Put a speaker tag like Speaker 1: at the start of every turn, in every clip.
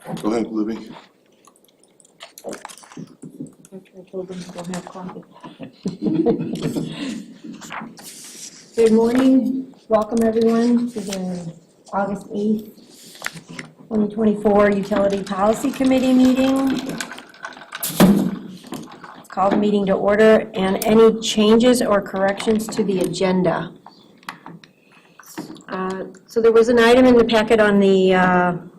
Speaker 1: Go ahead, Libby.
Speaker 2: After I told them to go have coffee. Good morning. Welcome everyone to the August 8th, 2024 Utility Policy Committee meeting. Call the meeting to order, and any changes or corrections to the agenda. So there was an item in the packet on the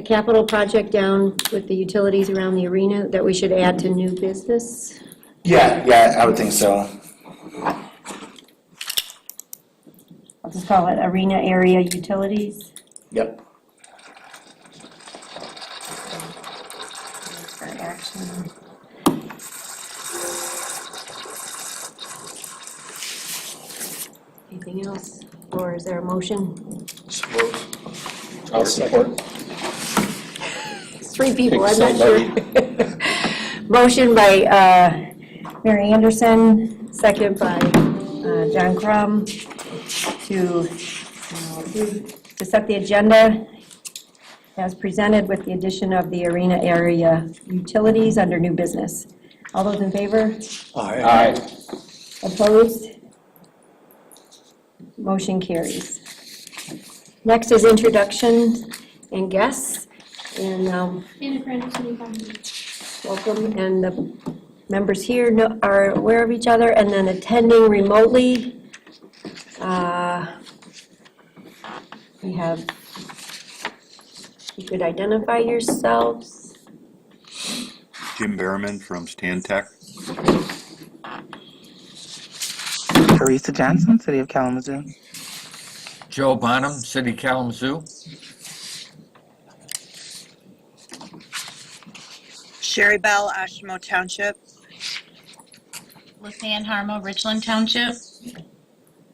Speaker 2: capital project down with the utilities around the arena that we should add to new business.
Speaker 3: Yeah, I would think so.
Speaker 2: I'll just call it arena area utilities.
Speaker 3: Yep.
Speaker 2: For action. Anything else? Or is there a motion?
Speaker 1: Suppose.
Speaker 3: I'll support.
Speaker 2: It's three people, I'm not sure. Motion by Mary Anderson, second by John Crum to set the agenda as presented with the addition of the arena area utilities under new business. All those in favor?
Speaker 3: Aye.
Speaker 2: Opposed? Motion carries. Next is introduction and guests. And welcome, and the members here are aware of each other, and then attending remotely. We have, you could identify yourselves.
Speaker 4: Jim Berriman from Stan Tech.
Speaker 5: Teresa Johnson, City of Kalamazoo.
Speaker 6: Joe Bonham, City Kalamazoo.
Speaker 7: Sherry Bell, Oshtemo Township.
Speaker 8: Lisanne Harmo, Richland Township.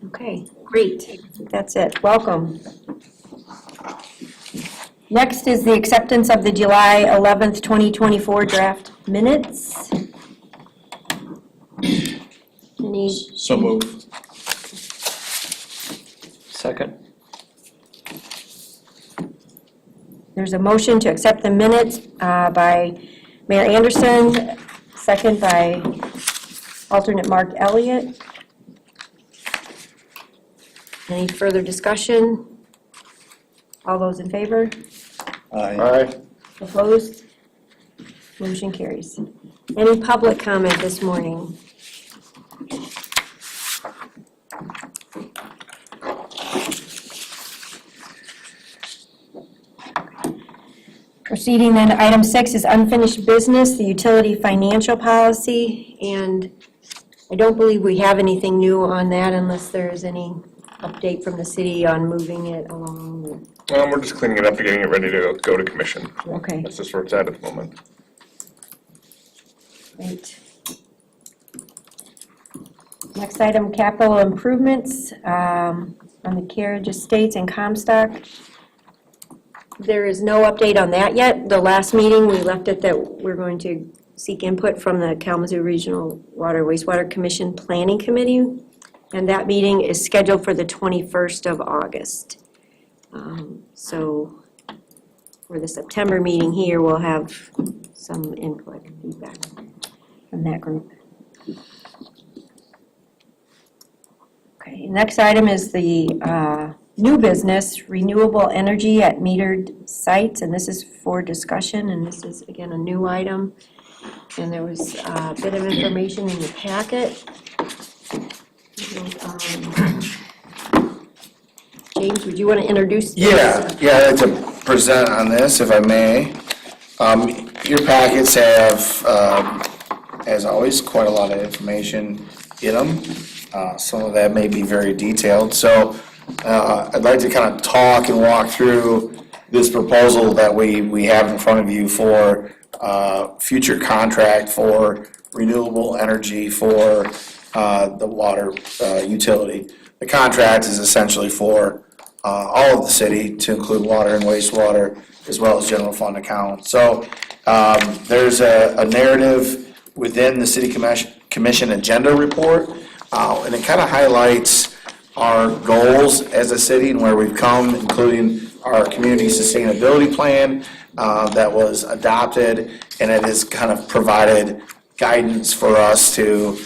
Speaker 2: Okay, great. That's it. Welcome. Next is the acceptance of the July 11th, 2024 draft minutes.
Speaker 3: So moved.
Speaker 5: Second.
Speaker 2: There's a motion to accept the minutes by Mayor Anderson, second by alternate Mark Elliott. Any further discussion? All those in favor?
Speaker 3: Aye.
Speaker 2: Opposed? Motion carries. Any public comment this morning? Proceeding then to item 6 is unfinished business, the utility financial policy, and I don't believe we have anything new on that unless there is any update from the city on moving it along.
Speaker 1: We're just cleaning it up and getting it ready to go to commission.
Speaker 2: Okay,
Speaker 1: That's just where it's at the moment.
Speaker 2: great. Next item, capital improvements on the carriage estates and Comstock. There is no update on that yet. The last meeting, we left it that we're going to seek input from the Kalamazoo Regional Water Wastewater Commission Planning Committee, and that meeting is scheduled for the 21st of August. So for the September meeting here, we'll have some input and feedback from that group. Okay, next item is the new business, renewable energy at metered sites, and this is for discussion, and this is, again, a new item. And there was a bit of information in the packet. James, would you want to introduce this?
Speaker 3: Yeah, I'd like to present on this, if I may. Your packets have, as always, quite a lot of information in them. Some of that may be very detailed, so I'd like to kind of talk and walk through this proposal that we have in front of you for future contract for renewable energy for the water utility. The contract is essentially for all of the city to include water and wastewater as well as general fund accounts. So there's a narrative within the city commission agenda report, and it kind of highlights our goals as a city and where we've come, including our community sustainability plan that was adopted, and it has kind of provided guidance for us to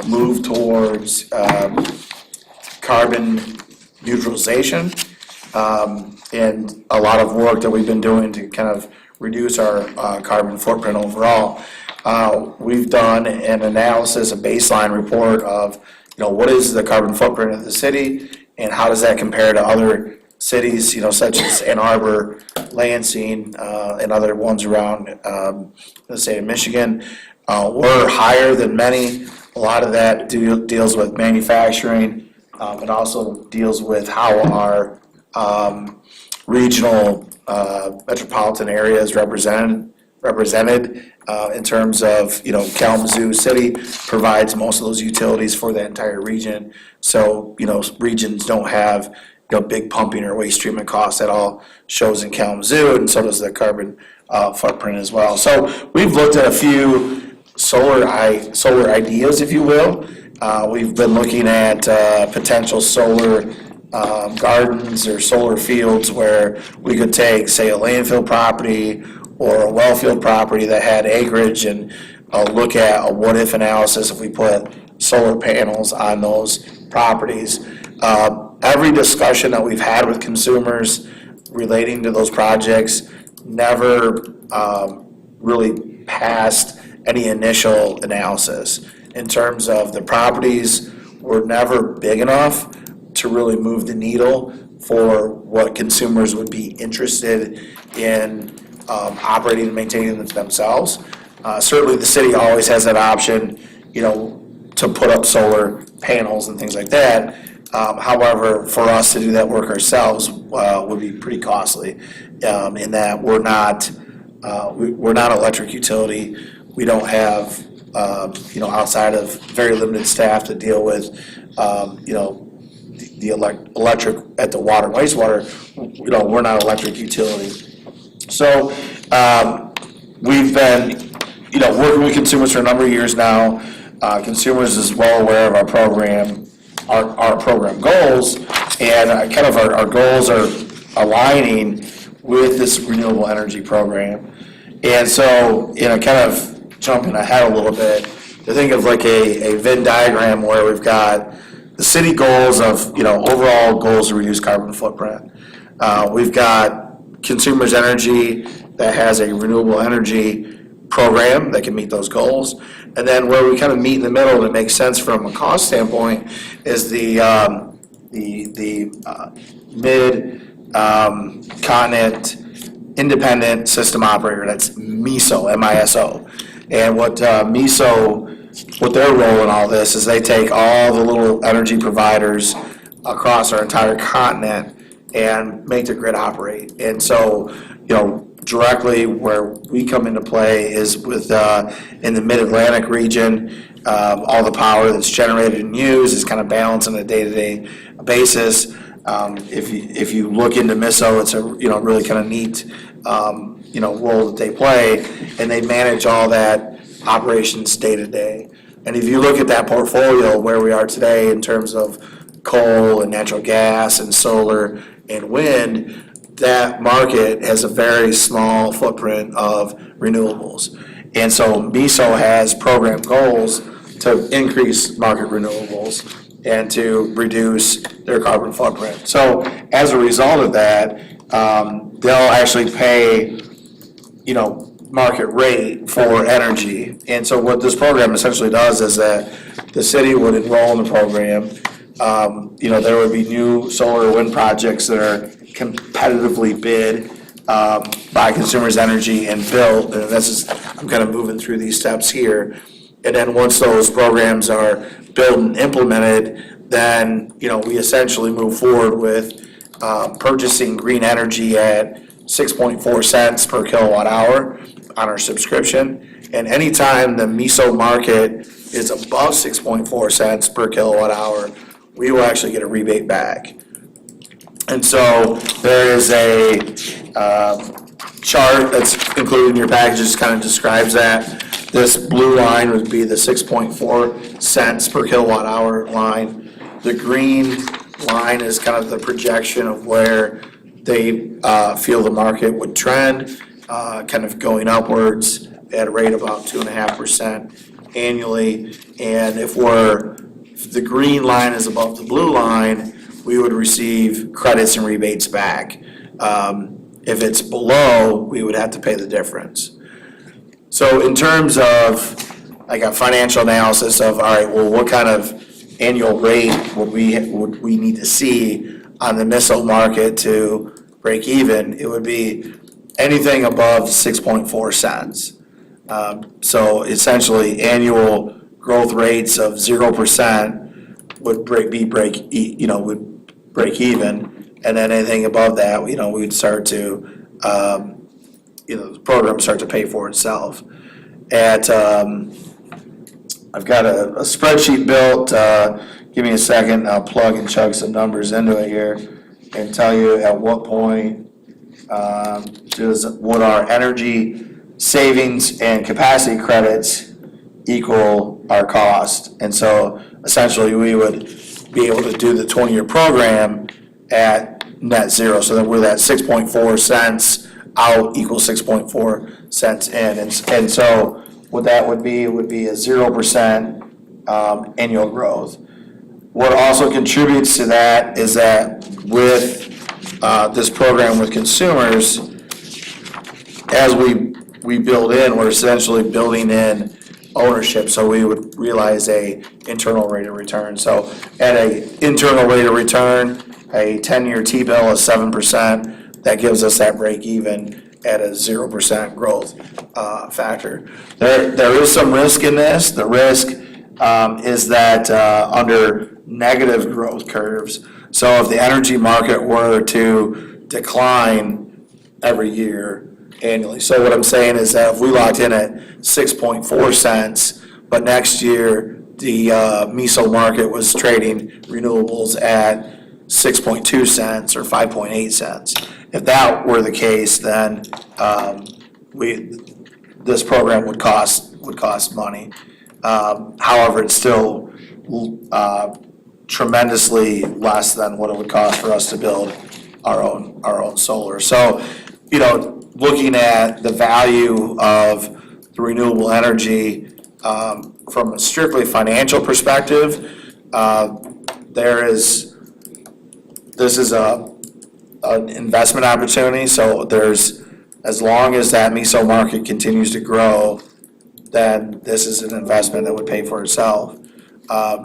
Speaker 3: move towards carbon neutralization, and a lot of work that we've been doing to kind of reduce our carbon footprint overall. We've done an analysis, a baseline report of, what is the carbon footprint of the city, and how does that compare to other cities, such as Ann Arbor, Lansing, and other ones around the state of Michigan. We're higher than many. A lot of that deals with manufacturing. It also deals with how our regional metropolitan area is represented in terms of, Kalamazoo City provides most of those utilities for the entire region. So, regions don't have, big pumping or waste treatment costs. That all shows in Kalamazoo, and so does the carbon footprint as well. So we've looked at a few solar ideas, if you will. We've been looking at potential solar gardens or solar fields where we could take, say, a landfill property or a well field property that had acreage, and look at a what-if analysis if we put solar panels on those properties. Every discussion that we've had with consumers relating to those projects never really passed any initial analysis. In terms of the properties, were never big enough to really move the needle for what consumers would be interested in operating and maintaining themselves. Certainly the city always has that option, to put up solar panels and things like that. However, for us to do that work ourselves would be pretty costly, in that we're not an electric utility. We don't have, outside of very limited staff to deal with, the electric at the water and wastewater. We're not an electric utility. So we've been, working with consumers for a number of years now. Consumers is well aware of our program, our program goals, and kind of our goals are aligning with this renewable energy program. And so, kind of jumping ahead a little bit, to think of like a Venn diagram where we've got the city goals of, overall goals to reduce carbon footprint. We've got consumers' energy that has a renewable energy program that can meet those goals. And then where we kind of meet in the middle and it makes sense from a cost standpoint is the mid-continent independent system operator. That's MISO, M-I-S-O. And what MISO, what their role in all this is, they take all the little energy providers across our entire continent and make the grid operate. And so, directly where we come into play is with in the Mid-Atlantic region. All the power that's generated and used is kind of balanced on a day-to-day basis. If you look into MISO, it's a really kind of neat role that they play, and they manage all that operations day to day. And if you look at that portfolio where we are today in terms of coal and natural gas and solar and wind, that market has a very small footprint of renewables. And so MISO has program goals to increase market renewables and to reduce their carbon footprint. So as a result of that, they'll actually pay, market rate for energy. And so what this program essentially does is that the city would enroll in the program. There would be new solar or wind projects that are competitively bid by Consumers Energy and built. And I'm kind of moving through these steps here. And then once those programs are built and implemented, then we essentially move forward with purchasing green energy at 6.4 cents per kilowatt hour on our subscription. And anytime the MISO market is above 6.4 cents per kilowatt hour, we will actually get a rebate back. And so there is a chart that's included in your package that kind of describes that. This blue line would be the 6.4 cents per kilowatt hour line. The green line is kind of the projection of where they feel the market would trend, kind of going upwards at a rate of about 2.5% annually. And if the green line is above the blue line, we would receive credits and rebates back. If it's below, we would have to pay the difference. So in terms of like a financial analysis of, all right, well, what kind of annual rate would we need to see on the missile market to break even? It would be anything above 6.4 cents. So essentially, annual growth rates of 0% would break even, and then anything above that, we'd start to, the program start to pay for itself. I've got a spreadsheet built. Give me a second. I'll plug and chug some numbers into it here and tell you at what point would our energy savings and capacity credits equal our cost. And so essentially we would be able to do the 20-year program at net zero. So that we're that 6.4 cents out equals 6.4 cents in. And so what that would be a 0% annual growth. What also contributes to that is that with this program with consumers, as we build in, we're essentially building in ownership, so we would realize a internal rate of return. So at a internal rate of return, a 10-year T-bill is 7%, that gives us that break even at a 0% growth factor. There is some risk in this. The risk is that under negative growth curves, so if the energy market were to decline every year annually. So what I'm saying is that if we locked in at 6.4 cents, but next year the MISO market was trading renewables at 6.2 cents or 5.8 cents. If that were the case, then this program would cost money. However, it's still tremendously less than what it would cost for us to build our own solar. So, looking at the value of the renewable energy from a strictly financial perspective, this is an investment opportunity. So as long as that MISO market continues to grow, then this is an investment that would pay for itself.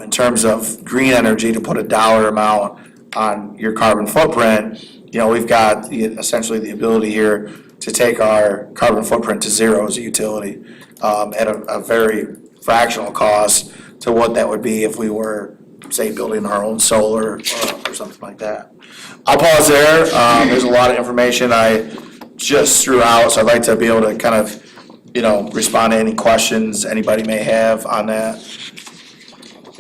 Speaker 3: In terms of green energy, to put a dollar amount on your carbon footprint, we've got essentially the ability here to take our carbon footprint to zero as a utility at a very fractional cost to what that would be if we were, say, building our own solar or something like that. I'll pause there. There's a lot of information I just threw out, so I'd like to be able to kind of, respond to any questions anybody may have on that.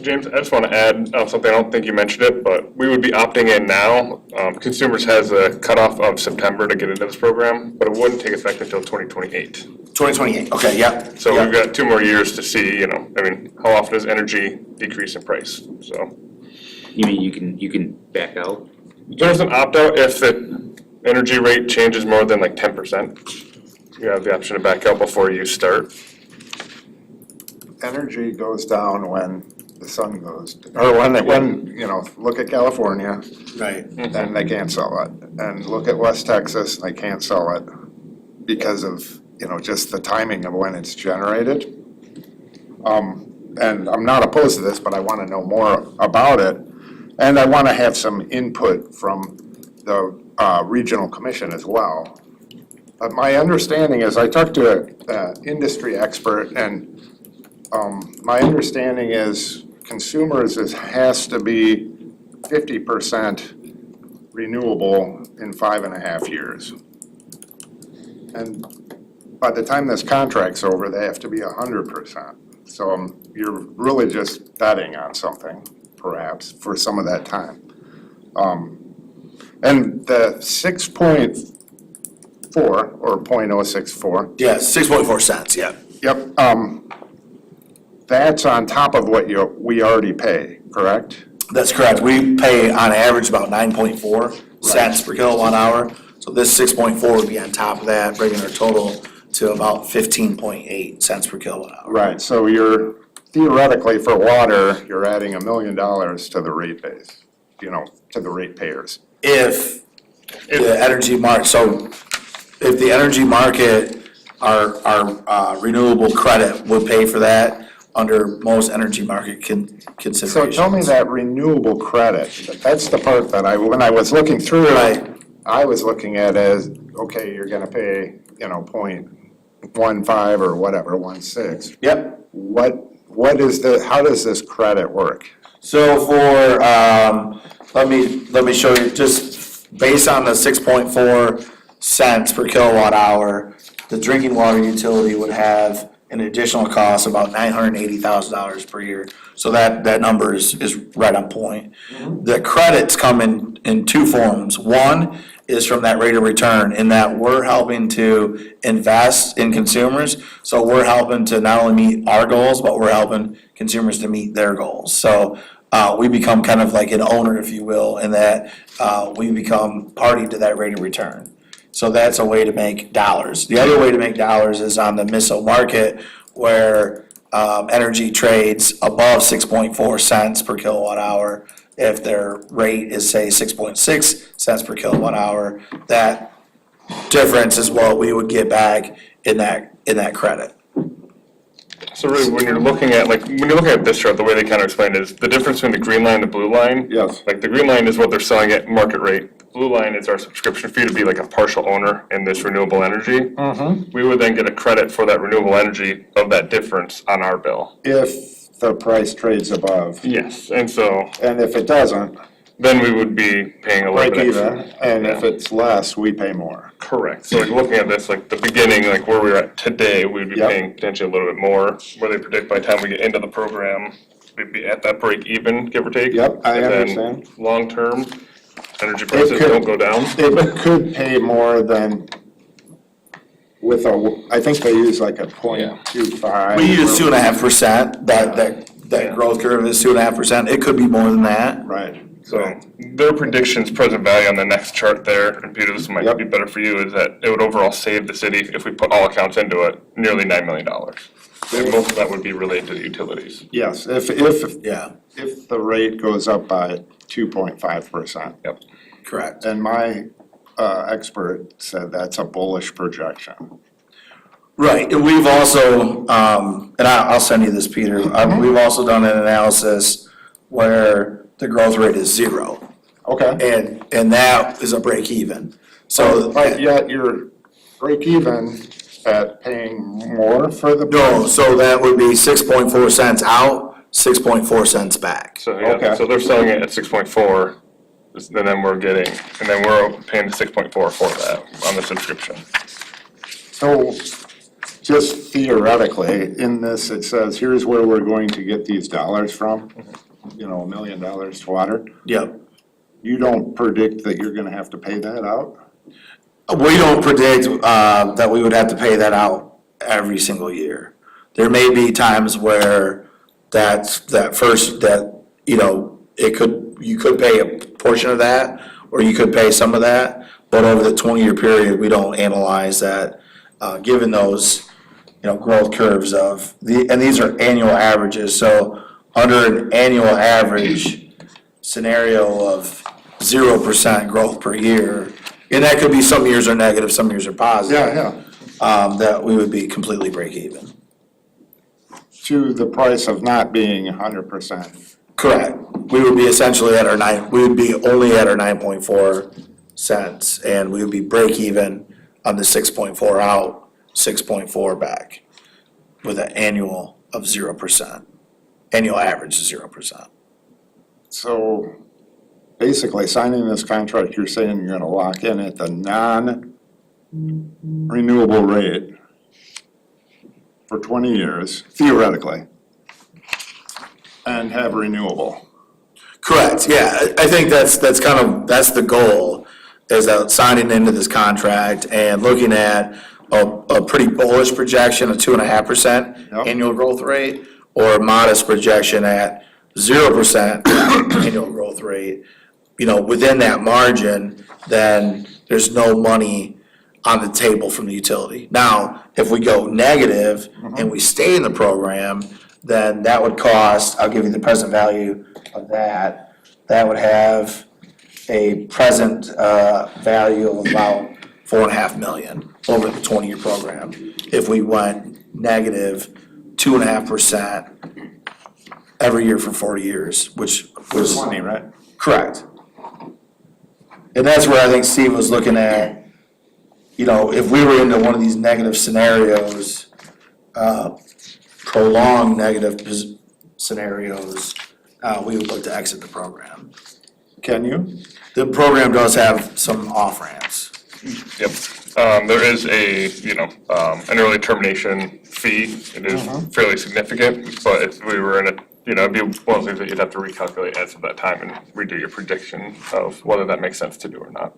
Speaker 1: James, I just want to add something. I don't think you mentioned it, but we would be opting in now. Consumers has a cutoff of September to get into this program, but it wouldn't take effect until 2028.
Speaker 3: 2028, okay, yeah.
Speaker 1: So
Speaker 3: yeah.
Speaker 1: we've got 2 more years to see, how often does energy decrease in price? So
Speaker 9: You mean you can back out?
Speaker 1: there's an opt-out if the energy rate changes more than like 10%. You have the option to back out before you start.
Speaker 10: Energy goes down when the sun goes, or look at California,
Speaker 3: Right.
Speaker 10: then they can't sell it. And look at West Texas, they can't sell it because of, just the timing of when it's generated. And I'm not opposed to this, but I want to know more about it. And I want to have some input from the regional commission as well. My understanding is, I talked to an industry expert, and my understanding is consumers has to be 50% renewable in 5.5 years. And by the time this contract's over, they have to be 100%. So you're really just betting on something, perhaps, for some of that time. And the 6.4 or 0.064.
Speaker 3: Yeah, 6.4 cents, yeah.
Speaker 10: Yep. That's on top of what we already pay, correct?
Speaker 3: That's correct. We pay on average about 9.4 cents per kilowatt hour. So this 6.4 would be on top of that, bringing our total to about 15.8 cents per kilowatt hour.
Speaker 10: Right, so you're theoretically for water, you're adding $1 million to the rate base, to the ratepayers.
Speaker 3: If the energy market, so if the energy market, our renewable credit would pay for that under most energy market considerations.
Speaker 10: So tell me that renewable credit, that's the part that when I was looking through it,
Speaker 3: Right.
Speaker 10: I was looking at as, okay, you're gonna pay, 0.15 or whatever, 1/6.
Speaker 3: Yep.
Speaker 10: What is how does this credit work?
Speaker 3: So for, let me show you, just based on the 6.4 cents per kilowatt hour, the drinking water utility would have an additional cost of about $980,000 per year. So that number is right on point. The credits come in two forms. One is from that rate of return, in that we're helping to invest in consumers. So we're helping to not only meet our goals, but we're helping consumers to meet their goals. So we become kind of like an owner, if you will, in that we become party to that rate of return. So that's a way to make dollars. The other way to make dollars is on the MISO market, where energy trades above 6.4 cents per kilowatt hour. If their rate is, say, 6.6 cents per kilowatt hour, that difference is what we would get back in that credit.
Speaker 1: So really, when you're looking at this chart, the way they kind of explain it is the difference between the green line and the blue line.
Speaker 10: Yes.
Speaker 1: Like the green line is what they're selling at market rate. The blue line is our subscription fee to be like a partial owner in this renewable energy. We would then get a credit for that renewable energy of that difference on our bill.
Speaker 10: If the price trades above,
Speaker 1: Yes, and so
Speaker 10: and if it doesn't,
Speaker 1: then we would be paying a little
Speaker 10: break
Speaker 1: bit
Speaker 10: even,
Speaker 1: extra.
Speaker 10: and if it's less, we pay more.
Speaker 1: Correct. So like looking at this, like the beginning, like where we're at today, we'd be
Speaker 10: Yep.
Speaker 1: paying potentially a little bit more. Where they predict by the time we get into the program, we'd be at that break even, give or take.
Speaker 10: Yep, I
Speaker 1: And then
Speaker 10: understand.
Speaker 1: long term, energy prices
Speaker 10: could-
Speaker 1: don't go down.
Speaker 10: It could pay more than with I think they use like a 0.25.
Speaker 3: We use 2.5%, that growth curve is 2.5%, it could be more than that.
Speaker 10: Right.
Speaker 1: So their predictions, present value on the next chart there, and Peter, this might
Speaker 10: Yep.
Speaker 1: be better for you, is that it would overall save the city, if we put all accounts into it, nearly $9 million. And most of that would be related to the utilities.
Speaker 10: Yes, if
Speaker 3: Yeah,
Speaker 10: the rate goes up by 2.5%.
Speaker 1: Yep.
Speaker 3: correct.
Speaker 10: And my expert said that's a bullish projection.
Speaker 3: Right, and we've also, and I'll send you this, Peter, we've also done an analysis where the growth rate is 0,
Speaker 10: Okay.
Speaker 3: and that is a break even. So,
Speaker 10: But yet you're break even at paying more for the.
Speaker 3: no, so that would be 6.4 cents out, 6.4 cents back.
Speaker 1: So, yeah,
Speaker 10: Okay.
Speaker 1: so they're selling it at 6.4, and then we're paying the 6.4 for that on the subscription.
Speaker 10: So just theoretically, in this, it says, here's where we're going to get these dollars from, $1 million to water.
Speaker 3: Yep.
Speaker 10: You don't predict that you're gonna have to pay that out?
Speaker 3: We don't predict that we would have to pay that out every single year. There may be times where you could pay a portion of that, or you could pay some of that, but over the 20-year period, we don't analyze that, given those, growth curves and these are annual averages, so under an annual average scenario of 0% growth per year, and that could be some years are negative, some years are positive.
Speaker 10: Yeah.
Speaker 3: That we would be completely break even.
Speaker 10: To the price of not being 100%.
Speaker 3: Correct. We would be essentially we would be only at our 9.4 cents, and we would be break even on the 6.4 out, 6.4 back, with an annual of 0%. Annual average is 0%.
Speaker 10: So basically, signing this contract, you're saying you're gonna lock in at the non-renewable rate for 20 years, theoretically, and have renewable.
Speaker 3: Correct, yeah, I think that's the goal, is that signing into this contract and looking at a pretty bullish projection of 2.5%
Speaker 10: Yep.
Speaker 3: annual growth rate, or a modest projection at 0% annual growth rate, within that margin, then there's no money on the table from the utility. Now, if we go negative and we stay in the program, then that would cost, I'll give you the present value of that. That would have a present value of about $4.5 million over the 20-year program. If we went negative 2.5% every year for 40 years, which was.
Speaker 10: Money, right?
Speaker 3: Correct. And that's where I think Steve was looking at, if we were into one of these negative scenarios, prolonged negative scenarios, we would look to exit the program.
Speaker 10: Can you?
Speaker 3: The program does have some off-ramps.
Speaker 1: Yep. There is an early termination fee. It is fairly significant, but if we were in it'd be one of those things that you'd have to recalculate as of that time and redo your prediction of whether that makes sense to do or not.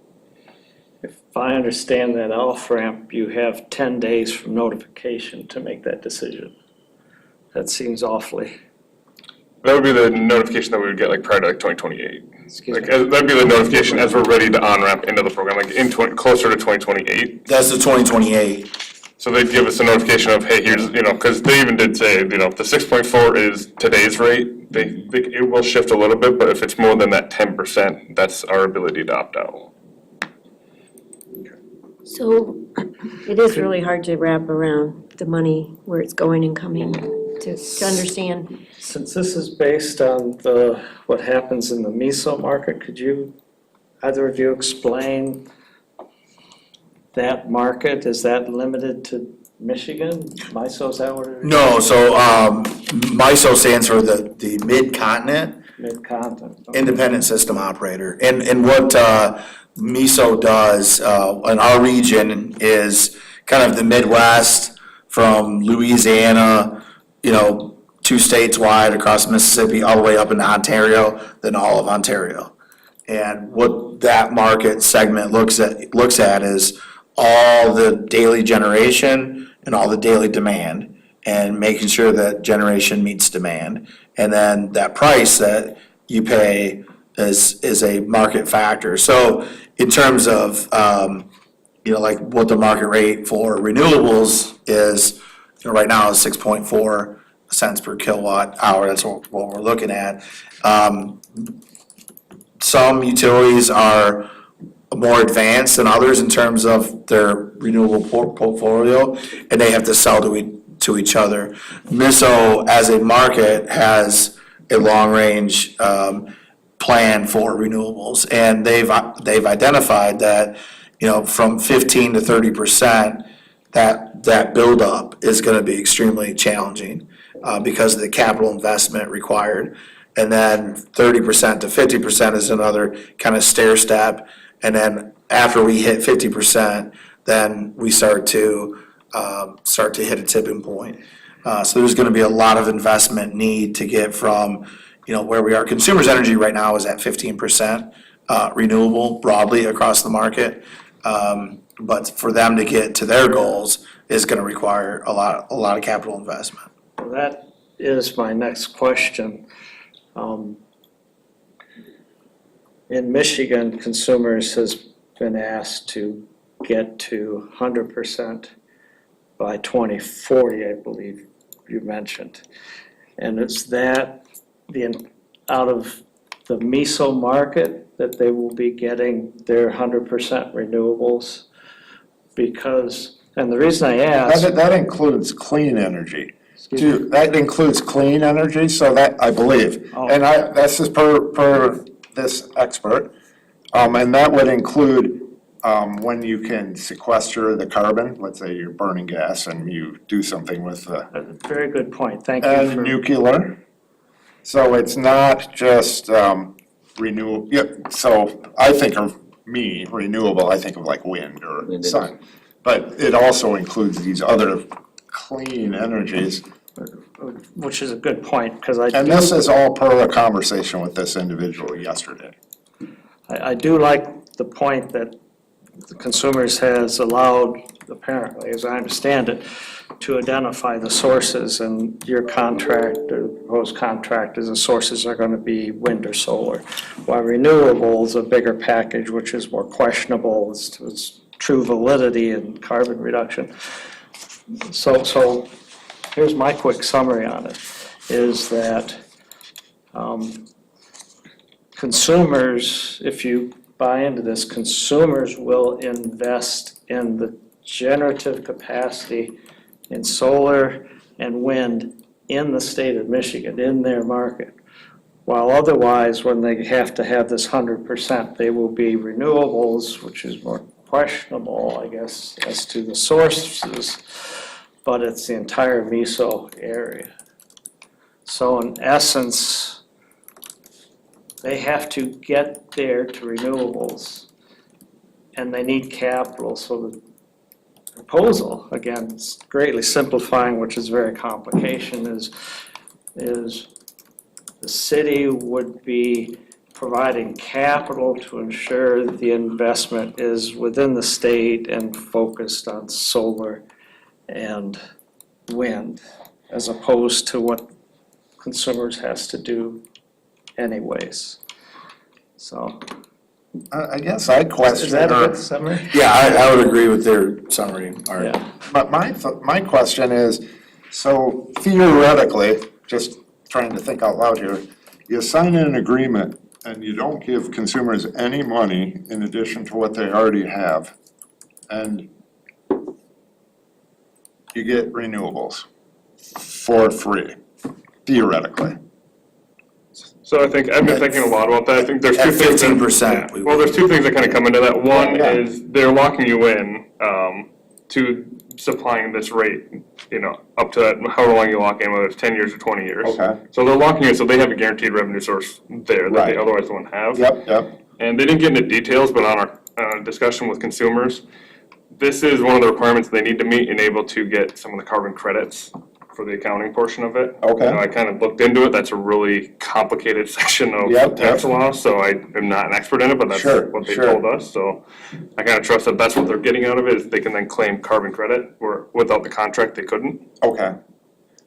Speaker 11: If I understand that off-ramp, you have 10 days from notification to make that decision. That seems awfully.
Speaker 1: That would be the notification that we would get prior to 2028.
Speaker 11: Excuse me.
Speaker 1: That'd be the notification as we're ready to on-ramp into the program, closer to 2028.
Speaker 3: That's the 2028.
Speaker 1: So they'd give us a notification of, hey, here's, because they even did say, the 6.4 is today's rate. It will shift a little bit, but if it's more than that 10%, that's our ability to opt out.
Speaker 2: So it is really hard to wrap around the money, where it's going and coming, to understand.
Speaker 11: Since this is based on what happens in the MISO market, could you, either of you, explain that market? Is that limited to Michigan? MISO, is that what it is?
Speaker 3: No, so MISO stands for the Mid-Continent
Speaker 11: Mid-continent.
Speaker 3: Independent System Operator. And what MISO does in our region is kind of the Midwest from Louisiana, 2 states wide across Mississippi, all the way up into Ontario, then all of Ontario. And what that market segment looks at is all the daily generation and all the daily demand, and making sure that generation meets demand. And then that price that you pay is a market factor. So in terms of, what the market rate for renewables is, right now is 6.4 cents per kilowatt hour. That's what we're looking at. Some utilities are more advanced than others in terms of their renewable portfolio, and they have to sell to each other. MISO, as a market, has a long-range plan for renewables, and they've identified that from 15 to 30%, that buildup is going to be extremely challenging because of the capital investment required. And then 30% to 50% is another kind of stair step. And then after we hit 50%, then we start to hit a tipping point. So there's going to be a lot of investment need to get from, where we are. Consumers' energy right now is at 15% renewable broadly across the market. But for them to get to their goals is going to require a lot of capital investment.
Speaker 11: Well, that is my next question. In Michigan, consumers has been asked to get to 100% by 2040, I believe you mentioned. And is that out of the MISO market that they will be getting their 100% renewables? Because, and the reason I ask.
Speaker 10: That includes clean energy. That includes clean energy, so that, I believe.
Speaker 11: Oh.
Speaker 10: And that's just per this expert. And that would include when you can sequester the carbon, let's say you're burning gas and you do something with the.
Speaker 11: Very good point, thank you.
Speaker 10: And nuclear. So it's not just renewable. Yeah, so I think of renewable, I think of like wind or sun. But it also includes these other clean energies.
Speaker 11: Which is a good point, because
Speaker 10: And this is all per a conversation with this individual yesterday.
Speaker 11: I do like the point that the Consumers has allowed, apparently, as I understand it, to identify the sources, and your contract, or proposed contract is the sources are gonna be wind or solar. While renewable is a bigger package, which is more questionable as to its true validity and carbon reduction. So here's my quick summary on it, is that consumers, if you buy into this, consumers will invest in the generative capacity in solar and wind in the state of Michigan, in their market. While otherwise, when they have to have this 100%, they will be renewables, which is more questionable, I guess, as to the sources, but it's the entire MISO area. So in essence, they have to get there to renewables, and they need capital. So the proposal, again, it's greatly simplifying, which is very complication, is the city would be providing capital to ensure that the investment is within the state and focused on solar and wind, as opposed to what Consumers has to do anyways. So,
Speaker 10: I guess I question.
Speaker 11: is that a good summary?
Speaker 3: Yeah, I would agree with their summary, Art.
Speaker 11: Yeah.
Speaker 10: But my question is, so theoretically, just trying to think out loud here, you sign an agreement and you don't give consumers any money in addition to what they already have, and you get renewables for free, theoretically.
Speaker 1: So I think, I've been thinking a lot about that. I think there's two
Speaker 3: At
Speaker 1: things.
Speaker 3: 15%.
Speaker 1: Well, there's two things that kind of come into that. One
Speaker 10: Yeah.
Speaker 1: is they're locking you in to supplying this rate, up to however long you lock in, whether it's 10 years or 20 years.
Speaker 10: Okay.
Speaker 1: So they're locking you in, so they have a guaranteed revenue source there that they
Speaker 10: Right.
Speaker 1: otherwise wouldn't have.
Speaker 10: Yep.
Speaker 1: And they didn't get into details, but on our discussion with consumers, this is one of the requirements they need to meet and able to get some of the carbon credits for the accounting portion of it.
Speaker 10: Okay.
Speaker 1: I kind of looked into it. That's a really complicated section of
Speaker 10: Yep,
Speaker 1: tax law, so I am not an expert in it, but that's
Speaker 10: Sure,
Speaker 1: what they
Speaker 10: sure.
Speaker 1: told us. So I kind of trust that that's what they're getting out of it, is they can then claim carbon credit, where without the contract, they couldn't.
Speaker 10: Okay.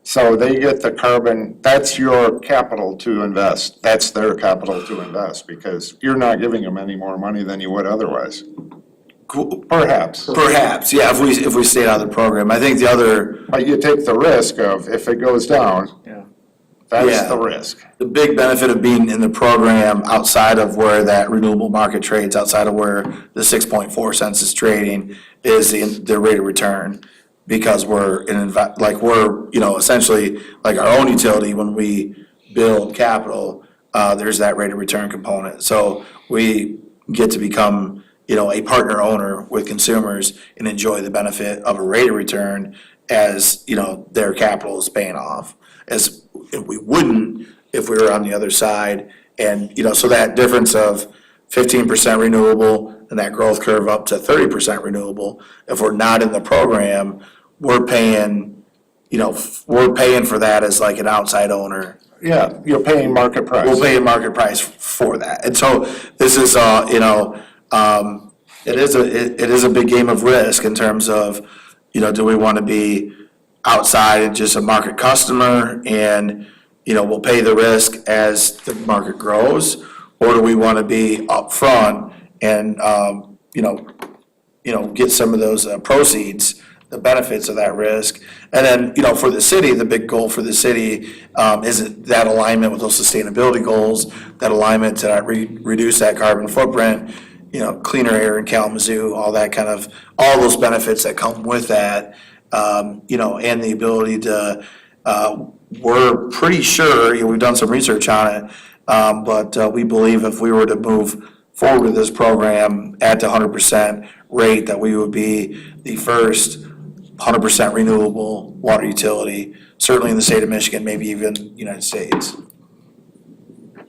Speaker 10: So they get the carbon, that's your capital to invest. That's their capital to invest, because you're not giving them any more money than you would otherwise. Perhaps.
Speaker 3: Perhaps, yeah, if we stayed out of the program. I think the other,
Speaker 10: But you take the risk of, if it goes down,
Speaker 11: Yeah.
Speaker 10: that's
Speaker 3: Yeah.
Speaker 10: the risk.
Speaker 3: the big benefit of being in the program outside of where that renewable market trades, outside of where the 6.4 cents is trading, is the rate of return. Because we're essentially like our own utility, when we build capital, there's that rate of return component. So we get to become, a partner owner with consumers and enjoy the benefit of a rate of return as, their capital is paying off. As if we wouldn't, if we were on the other side. And, so that difference of 15% renewable and that growth curve up to 30% renewable, if we're not in the program, we're paying for that as like an outside owner.
Speaker 10: Yeah, you're paying market price.
Speaker 3: We'll pay a market price for that. And so this is, it is a big game of risk in terms of, do we want to be outside and just a market customer and, we'll pay the risk as the market grows? Or do we want to be upfront and, get some of those proceeds, the benefits of that risk? And then, for the city, the big goal for the city is that alignment with those sustainability goals, that alignment to reduce that carbon footprint, cleaner air in Kalamazoo, all those benefits that come with that, and the ability to, we're pretty sure, we've done some research on it, but we believe if we were to move forward with this program at the 100% rate, that we would be the first 100% renewable water utility, certainly in the state of Michigan, maybe even United States.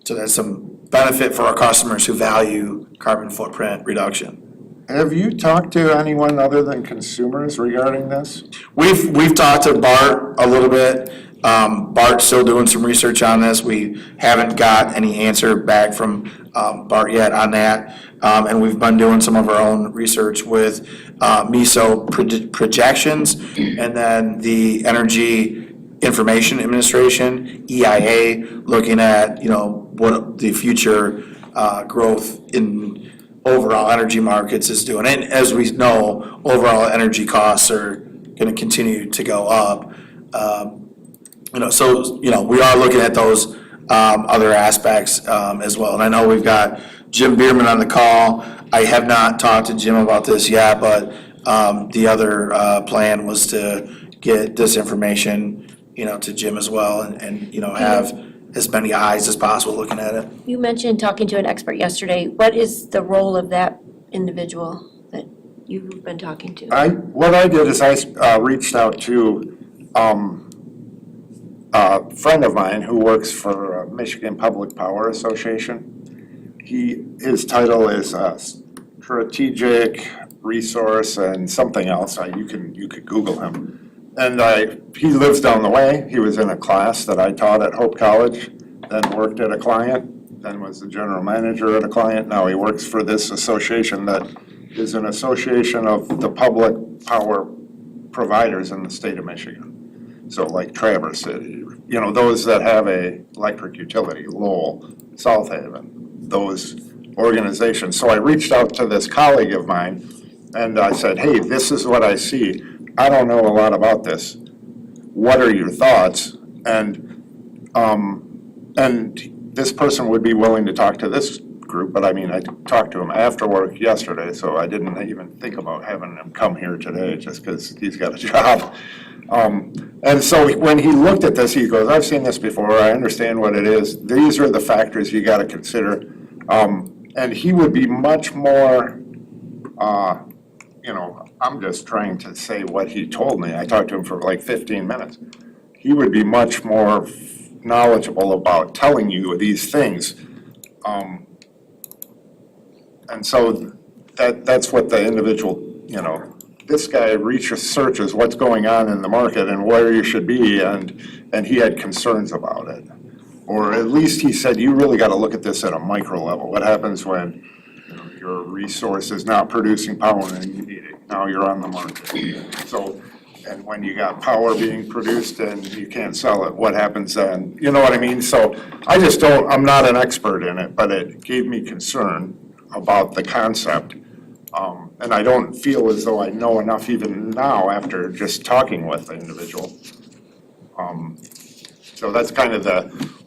Speaker 3: So that's some benefit for our customers who value carbon footprint reduction.
Speaker 10: Have you talked to anyone other than consumers regarding this?
Speaker 3: We've talked to Bart a little bit. Bart's still doing some research on this. We haven't got any answer back from Bart yet on that. And we've been doing some of our own research with MISO projections, and then the Energy Information Administration, EIA, looking at, what the future growth in overall energy markets is doing. And as we know, overall energy costs are gonna continue to go up. We are looking at those other aspects as well. And I know we've got Jim Bierman on the call. I have not talked to Jim about this yet, but the other plan was to get this information, to Jim as well, and have as many eyes as possible looking at it.
Speaker 2: You mentioned talking to an expert yesterday. What is the role of that individual that you've been talking to?
Speaker 10: What I did is I reached out to a friend of mine who works for Michigan Public Power Association. His title is Strategic Resource and something else. You could Google him. And he lives down the way. He was in a class that I taught at Hope College, then worked at a client, then was the general manager at a client. Now he works for this association that is an association of the public power providers in the state of Michigan. So like Traverse City, those that have a electric utility, Lowell, South Haven, those organizations. So I reached out to this colleague of mine and I said, hey, this is what I see. I don't know a lot about this. What are your thoughts? And this person would be willing to talk to this group, but I talked to him after work yesterday, so I didn't even think about having him come here today just because he's got a job. And so when he looked at this, he goes, I've seen this before, I understand what it is. These are the factors you gotta consider. And he would be much more, I'm just trying to say what he told me. I talked to him for like 15 minutes. He would be much more knowledgeable about telling you these things. And so that's what the individual, this guy researches what's going on in the market and where you should be, and he had concerns about it. Or at least he said, you really got to look at this at a micro level. What happens when your resource is not producing power and you need it? Now you're on the market. So, and when you got power being produced and you can't sell it, what happens then? You know what I mean? So I'm not an expert in it, but it gave me concern about the concept. And I don't feel as though I know enough even now after just talking with the individual. So that's kind of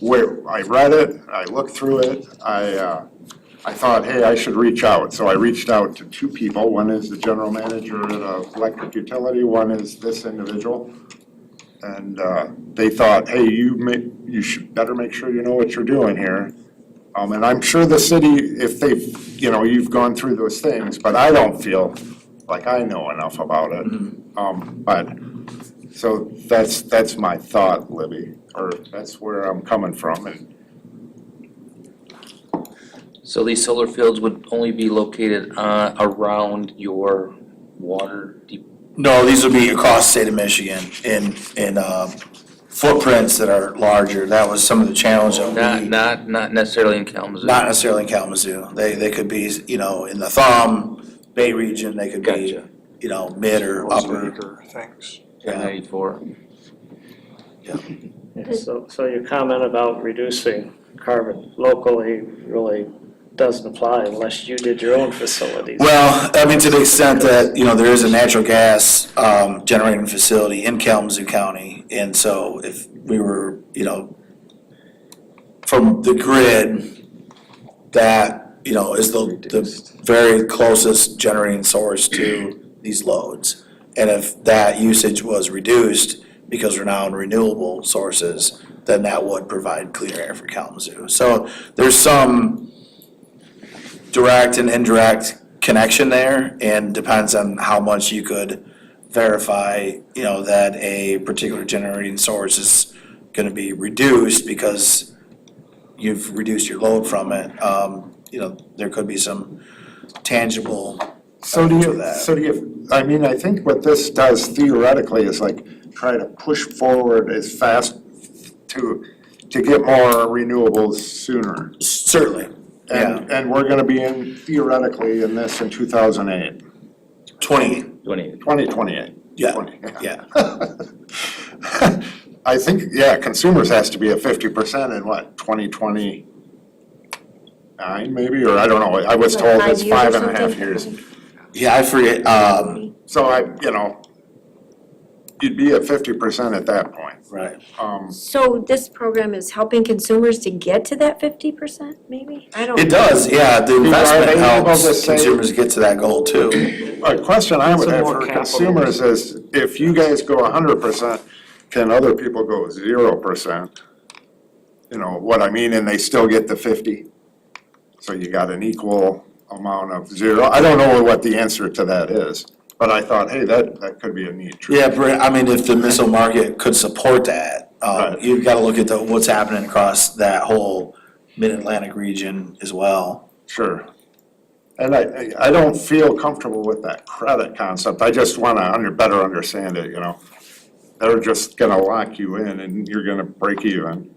Speaker 10: where I read it, I looked through it, I thought, hey, I should reach out. So I reached out to two people. One is the general manager at an electric utility, one is this individual. And they thought, hey, you should better make sure you know what you're doing here. And I'm sure the city, if you've gone through those things, but I don't feel like I know enough about it. So that's my thought, Libby, or that's where I'm coming from. And
Speaker 9: So these solar fields would only be located around your water deep?
Speaker 3: No, these would be across the state of Michigan in footprints that are larger. That was some of the challenge that we.
Speaker 9: Not necessarily in Kalamazoo?
Speaker 3: Not necessarily in Kalamazoo. They could be, in the Thumb, Bay region, they could be, mid or upper.
Speaker 11: Thanks.
Speaker 9: 94.
Speaker 11: Yeah, so your comment about reducing carbon locally really doesn't apply unless you did your own facilities.
Speaker 3: Well, to the extent that, there is a natural gas generating facility in Kalamazoo County. And so if we were, from the grid, that, is the very closest generating source to these loads. And if that usage was reduced because we're now in renewable sources, then that would provide cleaner air for Kalamazoo. So there's some direct and indirect connection there, and depends on how much you could verify, that a particular generating source is gonna be reduced because you've reduced your load from it. There could be some tangible evidence of that.
Speaker 10: I think what this does theoretically is like try to push forward as fast to get more renewables sooner.
Speaker 3: Certainly.
Speaker 10: And we're gonna be in theoretically in this in 2008, 2028.
Speaker 3: Yeah,
Speaker 10: 20,
Speaker 3: yeah.
Speaker 10: I think, yeah, consumers has to be at 50% in what, 2029 maybe, or I don't know, I was
Speaker 2: Like
Speaker 10: told it's
Speaker 2: 5 years or
Speaker 10: 5.5
Speaker 2: something?
Speaker 10: years.
Speaker 3: Yeah, I forget,
Speaker 10: So you'd be at 50% at that point.
Speaker 3: right.
Speaker 2: So this program is helping consumers to get to that 50% maybe? I don't.
Speaker 3: It does, yeah, the investment
Speaker 10: they able
Speaker 3: helps
Speaker 10: to say-
Speaker 3: consumers get to that goal too.
Speaker 10: A question I would
Speaker 11: Some
Speaker 10: have
Speaker 11: more
Speaker 10: for
Speaker 11: capital.
Speaker 10: consumers is, if you guys go 100%, can other people go 0%? You know what I mean, and they still get the 50? So you got an equal amount of zero. I don't know what the answer to that is, but I thought, hey, that could be a neat trick.
Speaker 3: Yeah, I mean, if the missile market could support that,
Speaker 10: Right.
Speaker 3: you've gotta look at what's happening across that whole mid-Atlantic region as well.
Speaker 10: Sure. And I don't feel comfortable with that credit concept. I just wanna better understand it, you know? They're just gonna lock you in and you're gonna break even.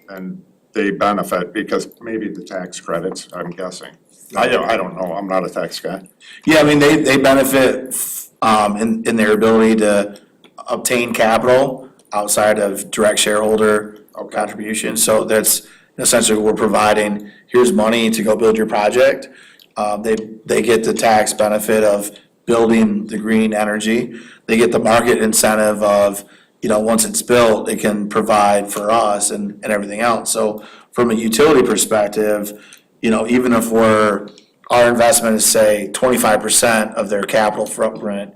Speaker 10: And they benefit because maybe the tax credits, I'm guessing. I don't know, I'm not a tax guy.
Speaker 3: Yeah, I mean, they benefit, in their ability to obtain capital outside of direct shareholder contribution. So that's essentially, we're providing, here's money to go build your project. They get the tax benefit of building the green energy. They get the market incentive of, once it's built, it can provide for us and everything else. So from a utility perspective, even if our investment is, say, 25% of their capital footprint,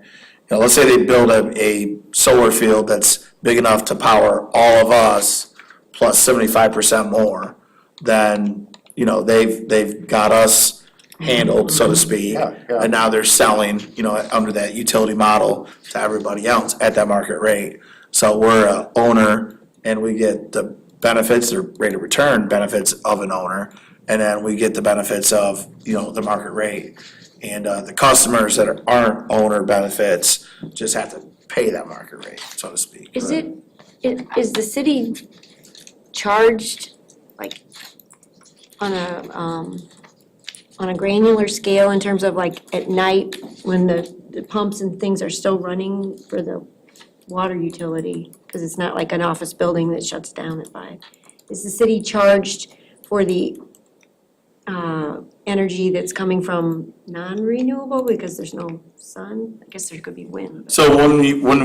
Speaker 3: let's say they build a solar field that's big enough to power all of us plus 75% more, then, they've got us handled, so to speak.
Speaker 10: Yeah, yeah.
Speaker 3: And now they're selling, under that utility model to everybody else at that market rate. So we're a owner and we get the benefits, the rate of return benefits of an owner. And then we get the benefits of, the market rate. And the customers that aren't owner benefits just have to pay that market rate, so to speak.
Speaker 2: Is the city charged like on a granular scale in terms of like at night when the pumps and things are still running for the water utility? Because it's not like an office building that shuts down at 5. Is the city charged for the energy that's coming from non-renewable because there's no sun? I guess there could be wind.
Speaker 3: So when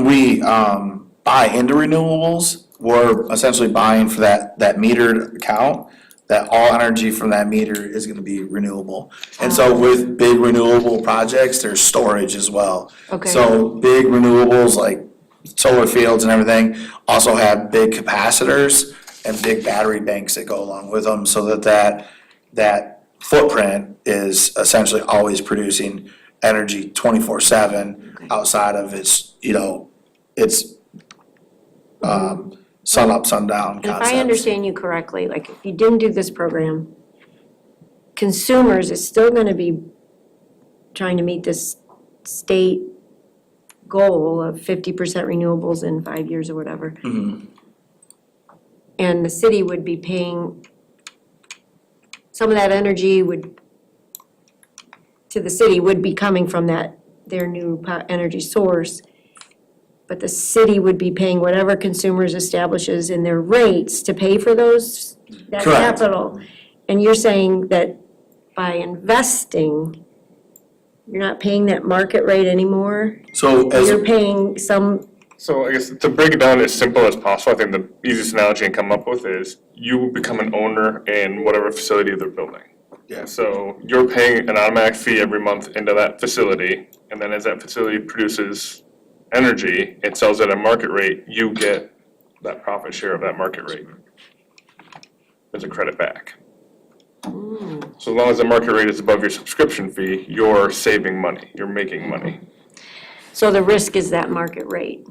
Speaker 3: we buy into renewables, we're essentially buying for that metered account, that all energy from that meter is gonna be renewable. And so with big renewable projects, there's storage as well.
Speaker 2: Okay.
Speaker 3: So big renewables like solar fields and everything also have big capacitors and big battery banks that go along with them, so that footprint is essentially always producing energy 24/7 outside of its sun up, sundown
Speaker 2: And if
Speaker 3: concepts.
Speaker 2: I understand you correctly, like if you didn't do this program, consumers is still gonna be trying to meet this state goal of 50% renewables in 5 years or whatever.
Speaker 3: Mhm.
Speaker 2: And the city would be paying, some of that energy to the city would be coming from their new energy source. But the city would be paying whatever consumers establishes in their rates to pay for that
Speaker 3: Correct.
Speaker 2: capital. And you're saying that by investing, you're not paying that market rate anymore?
Speaker 3: So as,
Speaker 2: You're paying some,
Speaker 1: So I guess to break it down as simple as possible, I think the easiest analogy I can come up with is you become an owner in whatever facility they're building.
Speaker 3: Yeah.
Speaker 1: So you're paying an automatic fee every month into that facility, and then as that facility produces energy, it sells at a market rate, you get that profit share of that market rate as a credit back. So as long as the market rate is above your subscription fee, you're saving money, you're making money.
Speaker 2: so the risk is that market rate.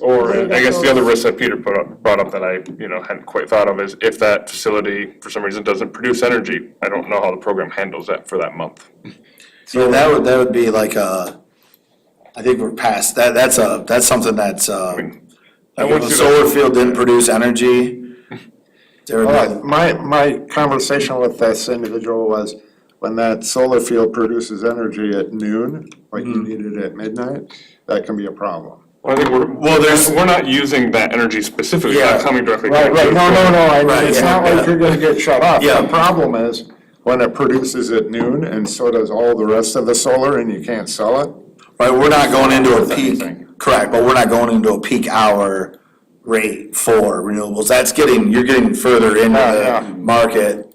Speaker 1: Or I guess the other risk that Peter brought up that I, hadn't quite thought of is if that facility for some reason doesn't produce energy, I don't know how the program handles that for that month.
Speaker 3: so that would be like I think we're past, that's something that's, like if a
Speaker 1: went through
Speaker 3: solar field didn't produce energy, There
Speaker 10: All
Speaker 3: are
Speaker 10: right, my conversation with this individual was, when that solar field produces energy at noon, like you need it at midnight, that can be a problem.
Speaker 1: Well, I think we're not using that energy specifically, it's
Speaker 3: Yeah.
Speaker 1: not coming directly.
Speaker 10: Right, no, I mean,
Speaker 3: Right,
Speaker 10: it's
Speaker 3: yeah,
Speaker 10: not like
Speaker 3: yeah.
Speaker 10: you're gonna get shut off.
Speaker 3: Yeah.
Speaker 10: The problem is, when it produces at noon, and so does all the rest of the solar, and you can't sell it.
Speaker 3: Right, we're not going into a
Speaker 10: Anything.
Speaker 3: peak, correct, but we're not going into a peak hour rate for renewables. You're getting further into
Speaker 10: Yeah.
Speaker 3: the market,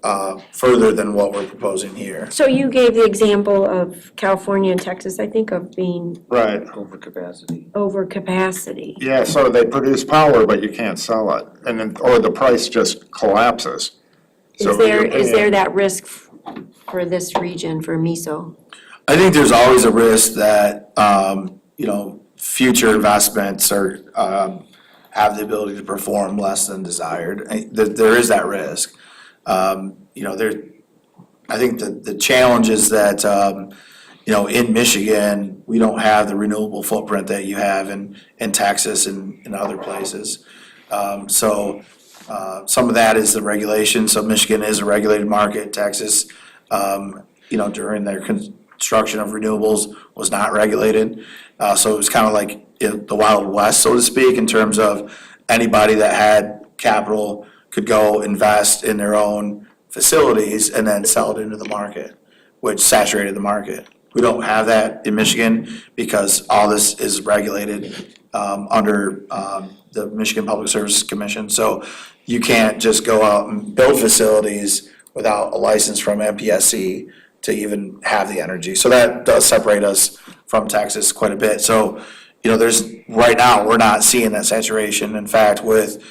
Speaker 3: further than what we're proposing here.
Speaker 2: So you gave the example of California and Texas, I think, of being
Speaker 10: Right.
Speaker 9: Overcapacity.
Speaker 2: over capacity.
Speaker 10: Yeah, so they produce power, but you can't sell it, and then, or the price just collapses. So
Speaker 2: Is there,
Speaker 10: you're
Speaker 2: is there
Speaker 10: paying-
Speaker 2: that risk for this region, for MISO?
Speaker 3: I think there's always a risk that, future investments are, have the ability to perform less than desired. There is that risk. I think the challenge is that, in Michigan, we don't have the renewable footprint that you have in Texas and in other places. Some of that is the regulation. So Michigan is a regulated market. Texas, during their construction of renewables was not regulated. So it was kind of like the Wild West, so to speak, in terms of anybody that had capital could go invest in their own facilities and then sell it into the market, which saturated the market. We don't have that in Michigan because all this is regulated under the Michigan Public Services Commission. So you can't just go out and build facilities without a license from MPSC to even have the energy. So that does separate us from Texas quite a bit. So, right now, we're not seeing that saturation. In fact, with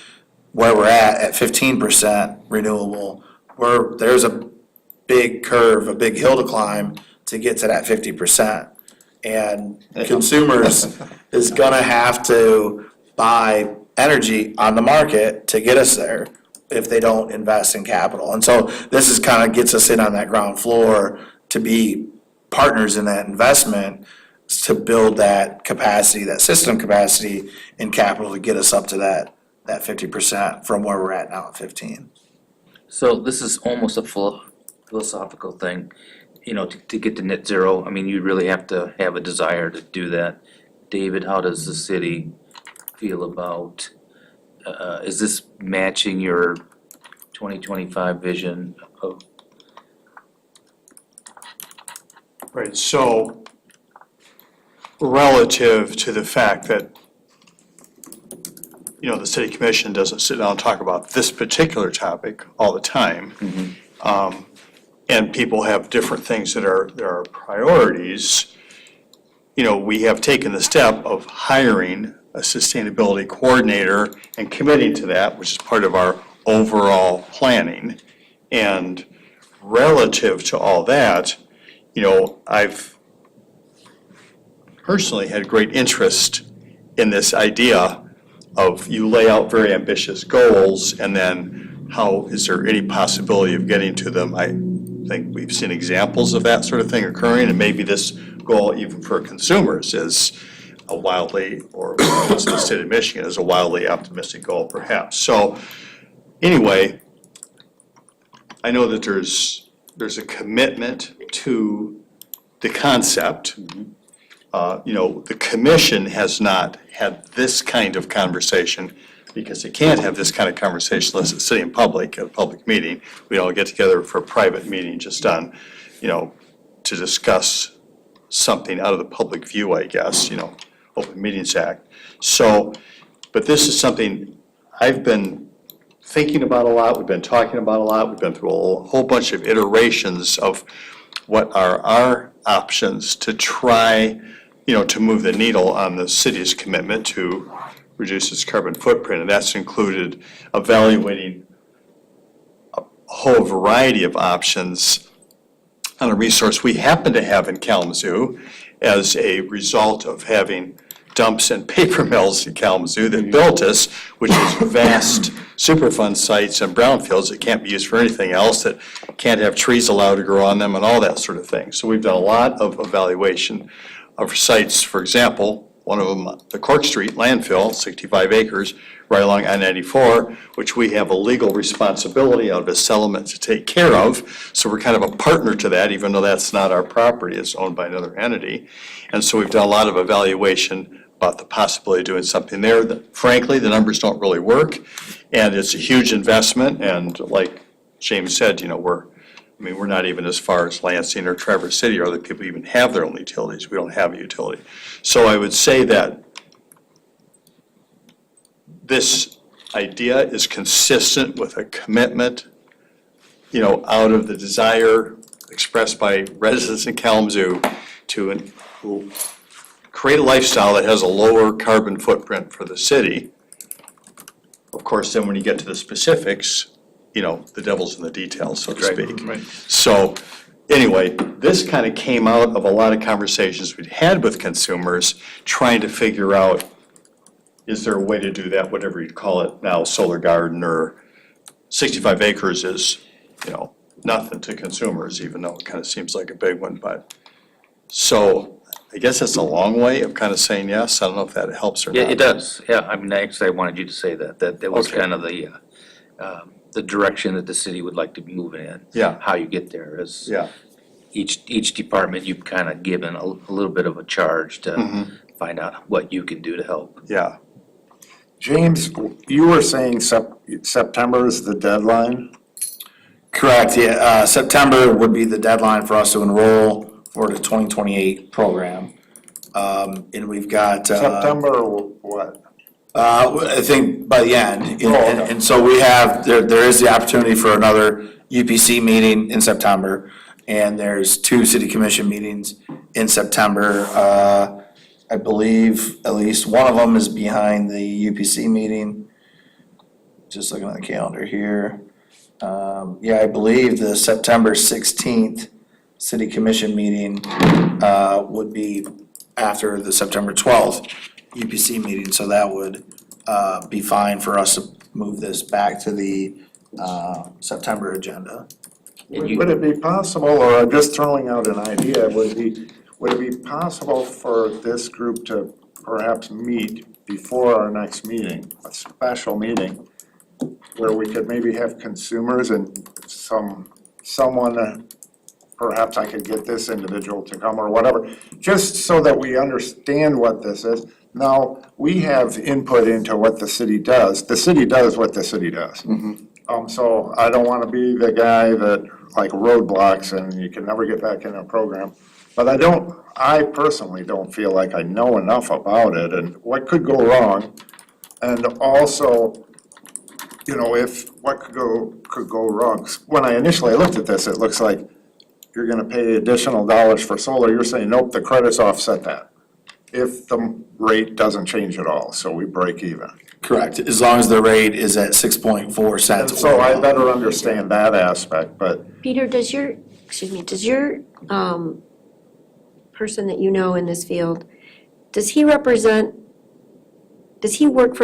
Speaker 3: where we're at 15% renewable, there's a big curve, a big hill to climb to get to that 50%. And consumers is gonna have to buy energy on the market to get us there if they don't invest in capital. And so this is kind of gets us in on that ground floor to be partners in that investment to build that capacity, that system capacity and capital to get us up to that 50% from where we're at now at 15.
Speaker 9: So this is almost a philosophical thing, to get to net zero. I mean, you really have to have a desire to do that. David, how does the city feel about, is this matching your 2025 vision of?
Speaker 12: Right, so relative to the fact that, the city commission doesn't sit down and talk about this particular topic all the time. And people have different things that are priorities. We have taken the step of hiring a sustainability coordinator and committing to that, which is part of our overall planning. And relative to all that, I've personally had great interest in this idea of you lay out very ambitious goals and then how is there any possibility of getting to them? I think we've seen examples of that sort of thing occurring, and maybe this goal even for consumers is a wildly, or the state of Michigan is a wildly optimistic goal perhaps. So anyway, I know that there's a commitment to the concept. The commission has not had this kind of conversation because it can't have this kind of conversation unless it's sitting in public, at a public meeting. We all get together for a private meeting just on, to discuss something out of the public view, I guess, Open Meetings Act. So, but this is something I've been thinking about a lot, we've been talking about a lot, we've been through a whole bunch of iterations of what are our options to try, to move the needle on the city's commitment to reduce its carbon footprint. And that's included evaluating a whole variety of options on a resource we happen to have in Kalamazoo as a result of having dumps and paper mills in Kalamazoo that built us, which is vast Superfund sites and brownfields that can't be used for anything else, that can't have trees allowed to grow on them and all that sort of thing. So we've done a lot of evaluation of sites, for example, one of them, the Cork Street landfill, 65 acres, right along I-94, which we have a legal responsibility out of a settlement to take care of. So we're kind of a partner to that, even though that's not our property, it's owned by another entity. And so we've done a lot of evaluation about the possibility of doing something there. Frankly, the numbers don't really work, and it's a huge investment, and like James said, we're not even as far as Lansing or Traverse City, or other people even have their own utilities. We don't have a utility. So I would say that this idea is consistent with a commitment, out of the desire expressed by residents in Kalamazoo to create a lifestyle that has a lower carbon footprint for the city. Of course, then when you get to the specifics, the devil's in the details, so to speak.
Speaker 1: Right.
Speaker 12: So, anyway, this kind of came out of a lot of conversations we'd had with consumers, trying to figure out, is there a way to do that, whatever you call it now, solar garden, or 65 acres is, nothing to consumers, even though it kind of seems like a big one, but. So, I guess that's a long way of kind of saying yes. I don't know if that helps or not.
Speaker 9: Yeah, it does, yeah, actually, I wanted you to say that was
Speaker 12: Okay.
Speaker 9: kind of the direction that the city would like to be moving in.
Speaker 12: Yeah.
Speaker 9: How you get there is.
Speaker 12: Yeah.
Speaker 9: Each department, you've kind of given a little bit of a charge to find out what you can do to help.
Speaker 12: Yeah.
Speaker 10: James, you were saying September is the deadline?
Speaker 3: Correct, yeah, September would be the deadline for us to enroll for the 2028 program. And we've got.
Speaker 10: September what?
Speaker 3: I think by the end, and,
Speaker 10: okay.
Speaker 3: and so we have, there is the opportunity for another UPC meeting in September, and there's 2 city commission meetings in September. I believe at least one of them is behind the UPC meeting. Just looking at the calendar here. Yeah, I believe the September 16th city commission meeting would be after the September 12th UPC meeting, so that would be fine for us to move this back to the September agenda.
Speaker 10: Would it be possible, or I'm just throwing out an idea, would it be possible for this group to perhaps meet before our next meeting, a special meeting, where we could maybe have consumers and someone, perhaps I could get this individual to come or whatever, just so that we understand what this is. Now, we have input into what the city does. The city does what the city does. So I don't want to be the guy that like roadblocks and you can never get back in a program. But I personally don't feel like I know enough about it and what could go wrong. And also, if what could go wrong. When I initially looked at this, it looks like you're gonna pay additional dollars for solar. You're saying, nope, the credits offset that. If the rate doesn't change at all, so we break even.
Speaker 3: Correct, as long as the rate is at 6.4
Speaker 10: And
Speaker 3: cents.
Speaker 10: so I better understand that aspect, but
Speaker 2: Peter, does your person that you know in this field, does he work for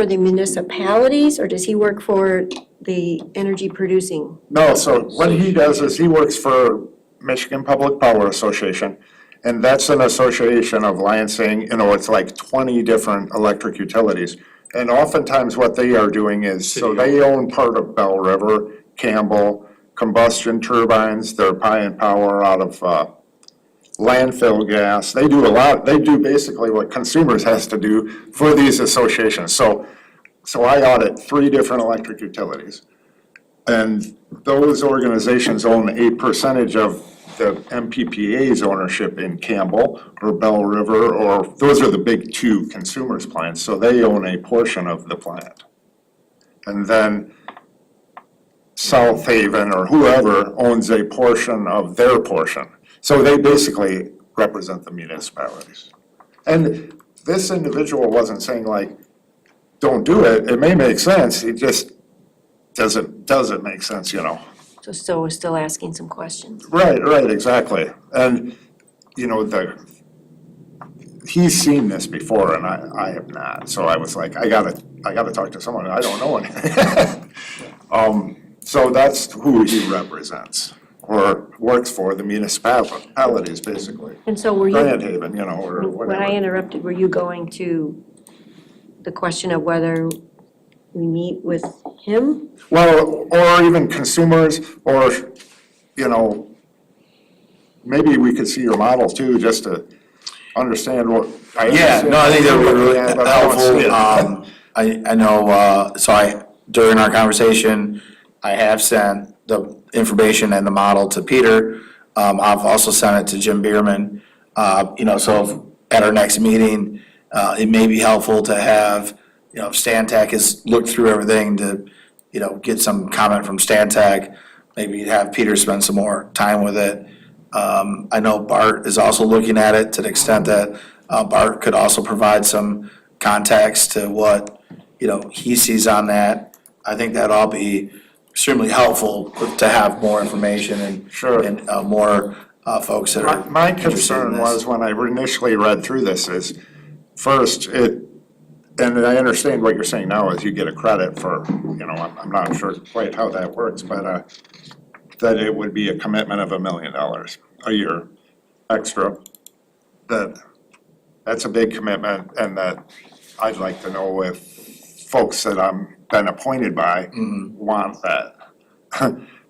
Speaker 2: the municipalities or does he work for the energy producing?
Speaker 10: no, so what he does is he works for Michigan Public Power Association. And that's an association of Lansing, it's like 20 different electric utilities. And oftentimes what they are doing is, so they own part of Bell River, Campbell, combustion turbines, they're buying power out of landfill gas. They do basically what consumers has to do for these associations. So I audit 3 different electric utilities. And those organizations own a percentage of the MPPA's ownership in Campbell or Bell River, or those are the big 2 consumers plants, so they own a portion of the plant. And then South Haven or whoever owns a portion of their portion. So they basically represent the municipalities. And this individual wasn't saying like, don't do it, it may make sense, it just doesn't make sense,
Speaker 2: So we're still asking some questions.
Speaker 10: Right, exactly. And, he's seen this before and I have not. So I was like, I gotta talk to someone, I don't know anything. So that's who he represents. or works for the municipalities, basically.
Speaker 2: And so were
Speaker 10: Grand
Speaker 2: you,
Speaker 10: Haven, or
Speaker 2: when I
Speaker 10: whatever.
Speaker 2: interrupted, were you going to the question of whether we meet with him?
Speaker 10: Well, or even consumers, or, maybe we could see your model too, just to understand what.
Speaker 3: Yeah, no, I think that would be really
Speaker 10: Yeah, but I don't see it.
Speaker 3: helpful. I know, during our conversation, I have sent the information and the model to Peter. I've also sent it to Jim Bierman. So if at our next meeting, it may be helpful to have, if Stan Tech has looked through everything to, get some comment from Stan Tech, maybe have Peter spend some more time with it. I know Bart is also looking at it to the extent that Bart could also provide some context to what, he sees on that. I think that'd all be extremely helpful to have more information and.
Speaker 10: Sure.
Speaker 3: And more folks that are.
Speaker 10: My
Speaker 3: interested in
Speaker 10: concern
Speaker 3: this.
Speaker 10: was when I initially read through this is, first, and I understand what you're saying now is you get a credit for, I'm not sure quite how that works, but, that it would be a commitment of $1 million a year extra. That's a big commitment, and that I'd like to know if folks that I'm been appointed by want that.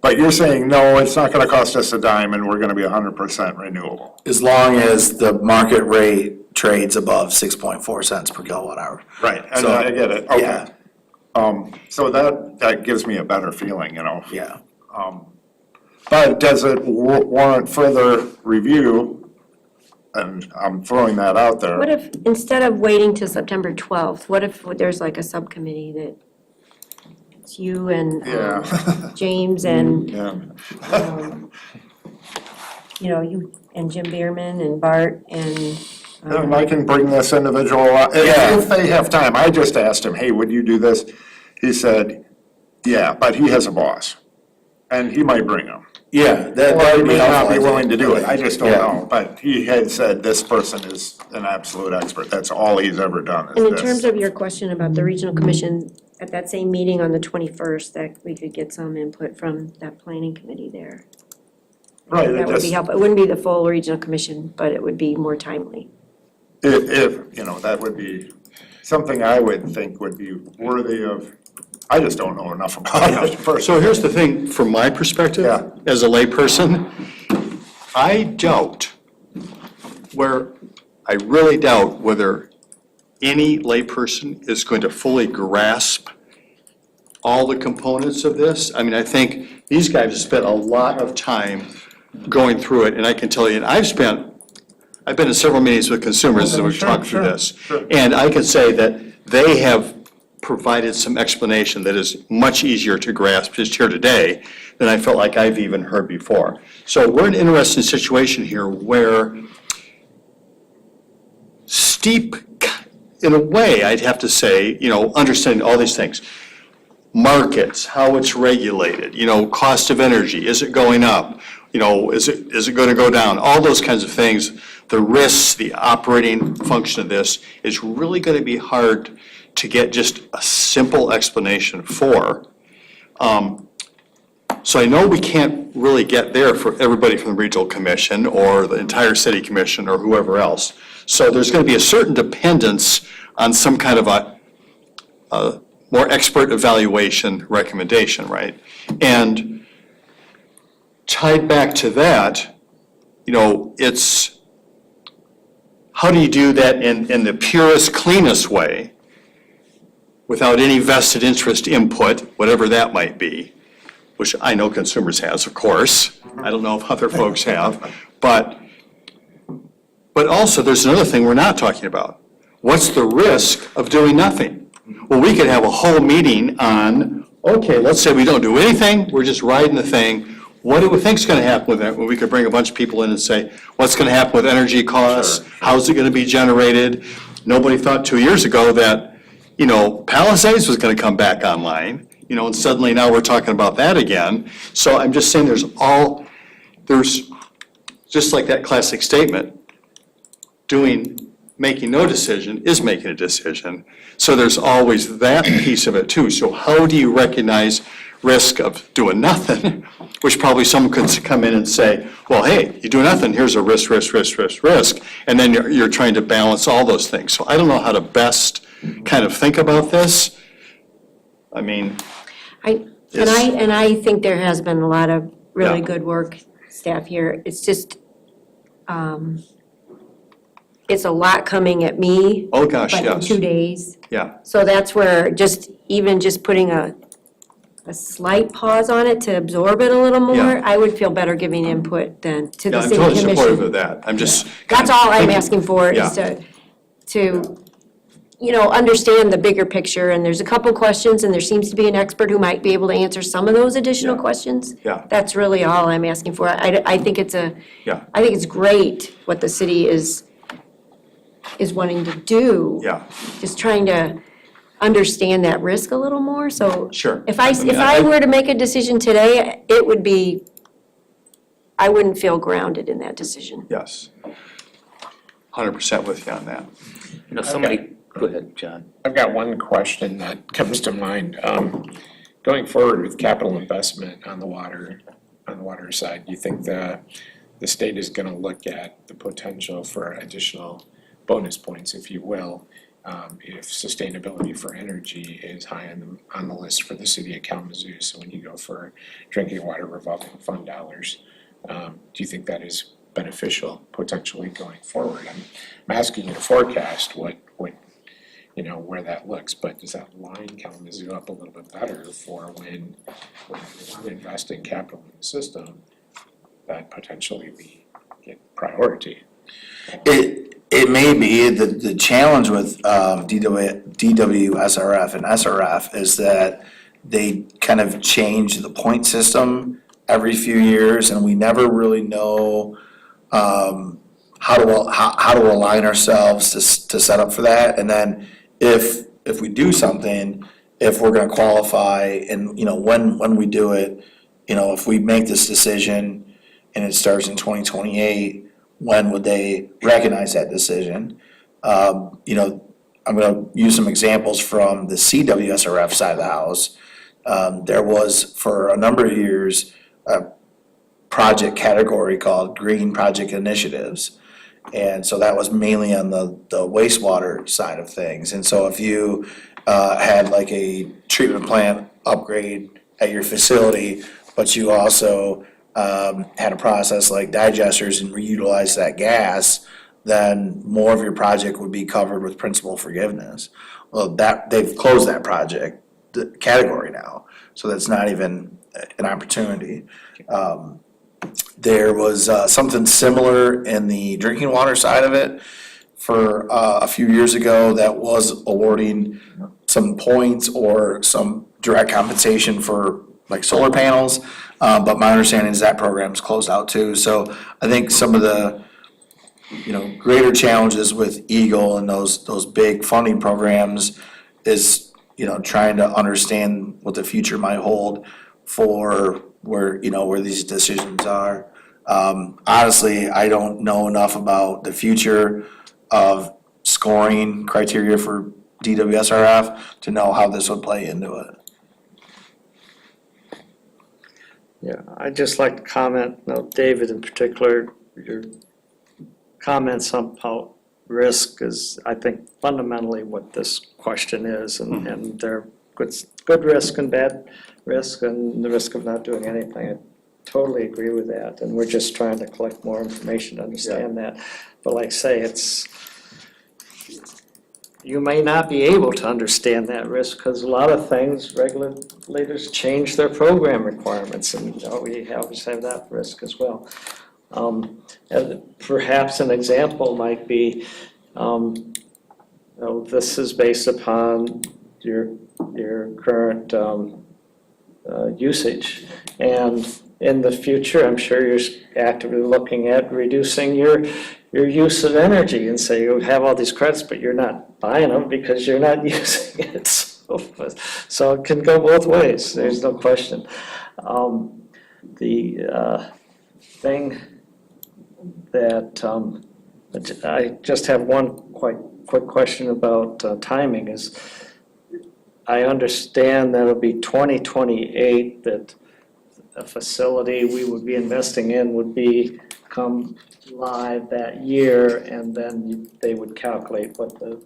Speaker 10: But you're saying, no, it's not gonna cost us a dime and we're gonna be 100% renewable.
Speaker 3: As long as the market rate trades above 6.4 cents per kilowatt hour.
Speaker 10: Right, and
Speaker 3: So,
Speaker 10: I get it,
Speaker 3: yeah.
Speaker 10: okay. So that gives me a better feeling,
Speaker 3: Yeah.
Speaker 10: But does it warrant further review? And I'm throwing that out there.
Speaker 2: What if, instead of waiting till September 12th, what if there's like a subcommittee that it's you and
Speaker 10: Yeah.
Speaker 2: James and,
Speaker 10: Yeah.
Speaker 2: you and Jim Bierman and Bart and.
Speaker 10: And I can bring this individual, if they have time. I just asked him, hey, would you do this? He said, yeah, but he has a boss. And he might bring him.
Speaker 3: Yeah, that
Speaker 10: Or he
Speaker 3: would be
Speaker 10: may not
Speaker 3: helpful.
Speaker 10: be willing to do it, I just don't
Speaker 3: Yeah.
Speaker 10: know. But he had said this person is an absolute expert, that's all he's ever done
Speaker 2: And in
Speaker 10: is
Speaker 2: terms
Speaker 10: this.
Speaker 2: of your question about the regional commission, at that same meeting on the 21st, that we could get some input from that planning committee there.
Speaker 10: Right,
Speaker 2: That would be helpful. It wouldn't be the full regional commission, but it would be more timely.
Speaker 10: If, that would be something I would think would be worthy of, I just don't know enough about it personally.
Speaker 12: So here's the thing, from my perspective,
Speaker 10: Yeah.
Speaker 12: as a layperson, I really doubt whether any layperson is going to fully grasp all the components of this. I mean, I think these guys have spent a lot of time going through it, and I can tell you, and I've been in several meetings with consumers as we've talked through this.
Speaker 10: Sure.
Speaker 12: And I can say that they have provided some explanation that is much easier to grasp just here today than I felt like I've even heard before. So we're in an interesting situation here where steep, in a way, I'd have to say, understanding all these things. Markets, how it's regulated, cost of energy, is it going up? Is it going to go down? All those kinds of things, the risks, the operating function of this is really going to be hard to get just a simple explanation for. So I know we can't really get there for everybody from the regional commission or the entire city commission or whoever else. So there's going to be a certain dependence on some kind of a more expert evaluation recommendation, right? And tied back to that, it's how do you do that in the purest, cleanest way without any vested interest input, whatever that might be, which I know consumers has, of course. I don't know if other folks have, but also there's another thing we're not talking about. What's the risk of doing nothing? Well, we could have a whole meeting on, okay, let's say we don't do anything, we're just riding the thing. What do we think's gonna happen with that? Well, we could bring a bunch of people in and say, what's gonna happen with energy costs?
Speaker 10: Sure.
Speaker 12: How's it gonna be generated? Nobody thought 2 years ago that, Palisades was gonna come back online, and suddenly now we're talking about that again. So I'm just saying there's just like that classic statement, making no decision is making a decision. So there's always that piece of it too. So how do you recognize risk of doing nothing, which probably someone could come in and say, well, hey, you do nothing, here's a risk, and then you're trying to balance all those things. So I don't know how to best kind of think about this. I mean,
Speaker 2: I think there has been a lot of really
Speaker 12: Yeah.
Speaker 2: good work, staff here. It's just, it's a lot coming at me,
Speaker 12: oh gosh,
Speaker 2: but in
Speaker 12: yes,
Speaker 2: 2 days.
Speaker 12: yeah,
Speaker 2: So that's where even just putting a slight pause on it to absorb it a little more,
Speaker 12: Yeah.
Speaker 2: I would feel better giving input than to
Speaker 12: yeah,
Speaker 2: the
Speaker 12: I'm
Speaker 2: city
Speaker 12: totally supportive of
Speaker 2: commission.
Speaker 12: that. I'm just.
Speaker 2: That's all I'm asking for
Speaker 12: Yeah.
Speaker 2: is to, understand the bigger picture. And there's a couple questions and there seems to be an expert who might be able to answer some of those additional
Speaker 12: Yeah.
Speaker 2: questions.
Speaker 12: Yeah.
Speaker 2: That's really all I'm asking for. I think it's
Speaker 12: Yeah.
Speaker 2: I think it's great what the city is wanting to do.
Speaker 12: Yeah,
Speaker 2: Just trying to understand that risk a little more, so.
Speaker 12: sure.
Speaker 2: If I
Speaker 12: mean,
Speaker 2: were to make a decision today, it would be, I wouldn't feel grounded in that decision.
Speaker 12: Yes. 100% with you on that.
Speaker 9: Somebody, go ahead, John.
Speaker 13: I've got one question that comes to mind. Going forward with capital investment on the water side, do you think the state is gonna look at the potential for additional bonus points, if you will, if sustainability for energy is high on the list for the city of Kalamazoo? So when you go for drinking water revolving fund dollars, do you think that is beneficial potentially going forward? I'm asking you to forecast what where that looks, but does that line Kalamazoo up a little bit better for when we invest in capital in the system, that potentially we get priority?
Speaker 3: It may be. The challenge with DWSRF and SRF is that they kind of change the point system every few years, and we never really know how to align ourselves to set up for that. And then if we do something, if we're gonna qualify, and when we do it, if we make this decision and it starts in 2028, when would they recognize that decision? I'm gonna use some examples from the CWSRF side of the house. There was, for a number of years, a project category called Green Project Initiatives. And so that was mainly on the wastewater side of things. And so if you had like a treatment plant upgrade at your facility, but you also had a process like digesters and reutilize that gas, then more of your project would be covered with principal forgiveness. Well, they've closed that project category now, so that's not even an opportunity. There was something similar in the drinking water side of it for a few years ago that was awarding some points or some direct compensation for like solar panels. But my understanding is that program's closed out too. So I think some of the, greater challenges with Eagle and those big funding programs is, trying to understand what the future might hold for where these decisions are. Honestly, I don't know enough about the future of scoring criteria for DWSRF to know how this would play into it.
Speaker 11: Yeah, I'd just like to comment, David in particular, your comments about risk is, I think, fundamentally what this question is, and there are good risk and bad risk, and the risk of not doing anything. I totally agree with that, and we're just trying to collect more information to understand that. But like I say, you may not be able to understand that risk because a lot of things, regulators change their program requirements, and we always have that risk as well. And perhaps an example might be, this is based upon your current usage, and in the future, I'm sure you're actively looking at reducing your use of energy, and say you have all these credits, but you're not buying them because you're not using it. So it can go both ways. There's no question. The thing that I just have one quite quick question about timing is, I understand that'll be 2028 that a facility we would be investing in would be come live that year, and then they would calculate what the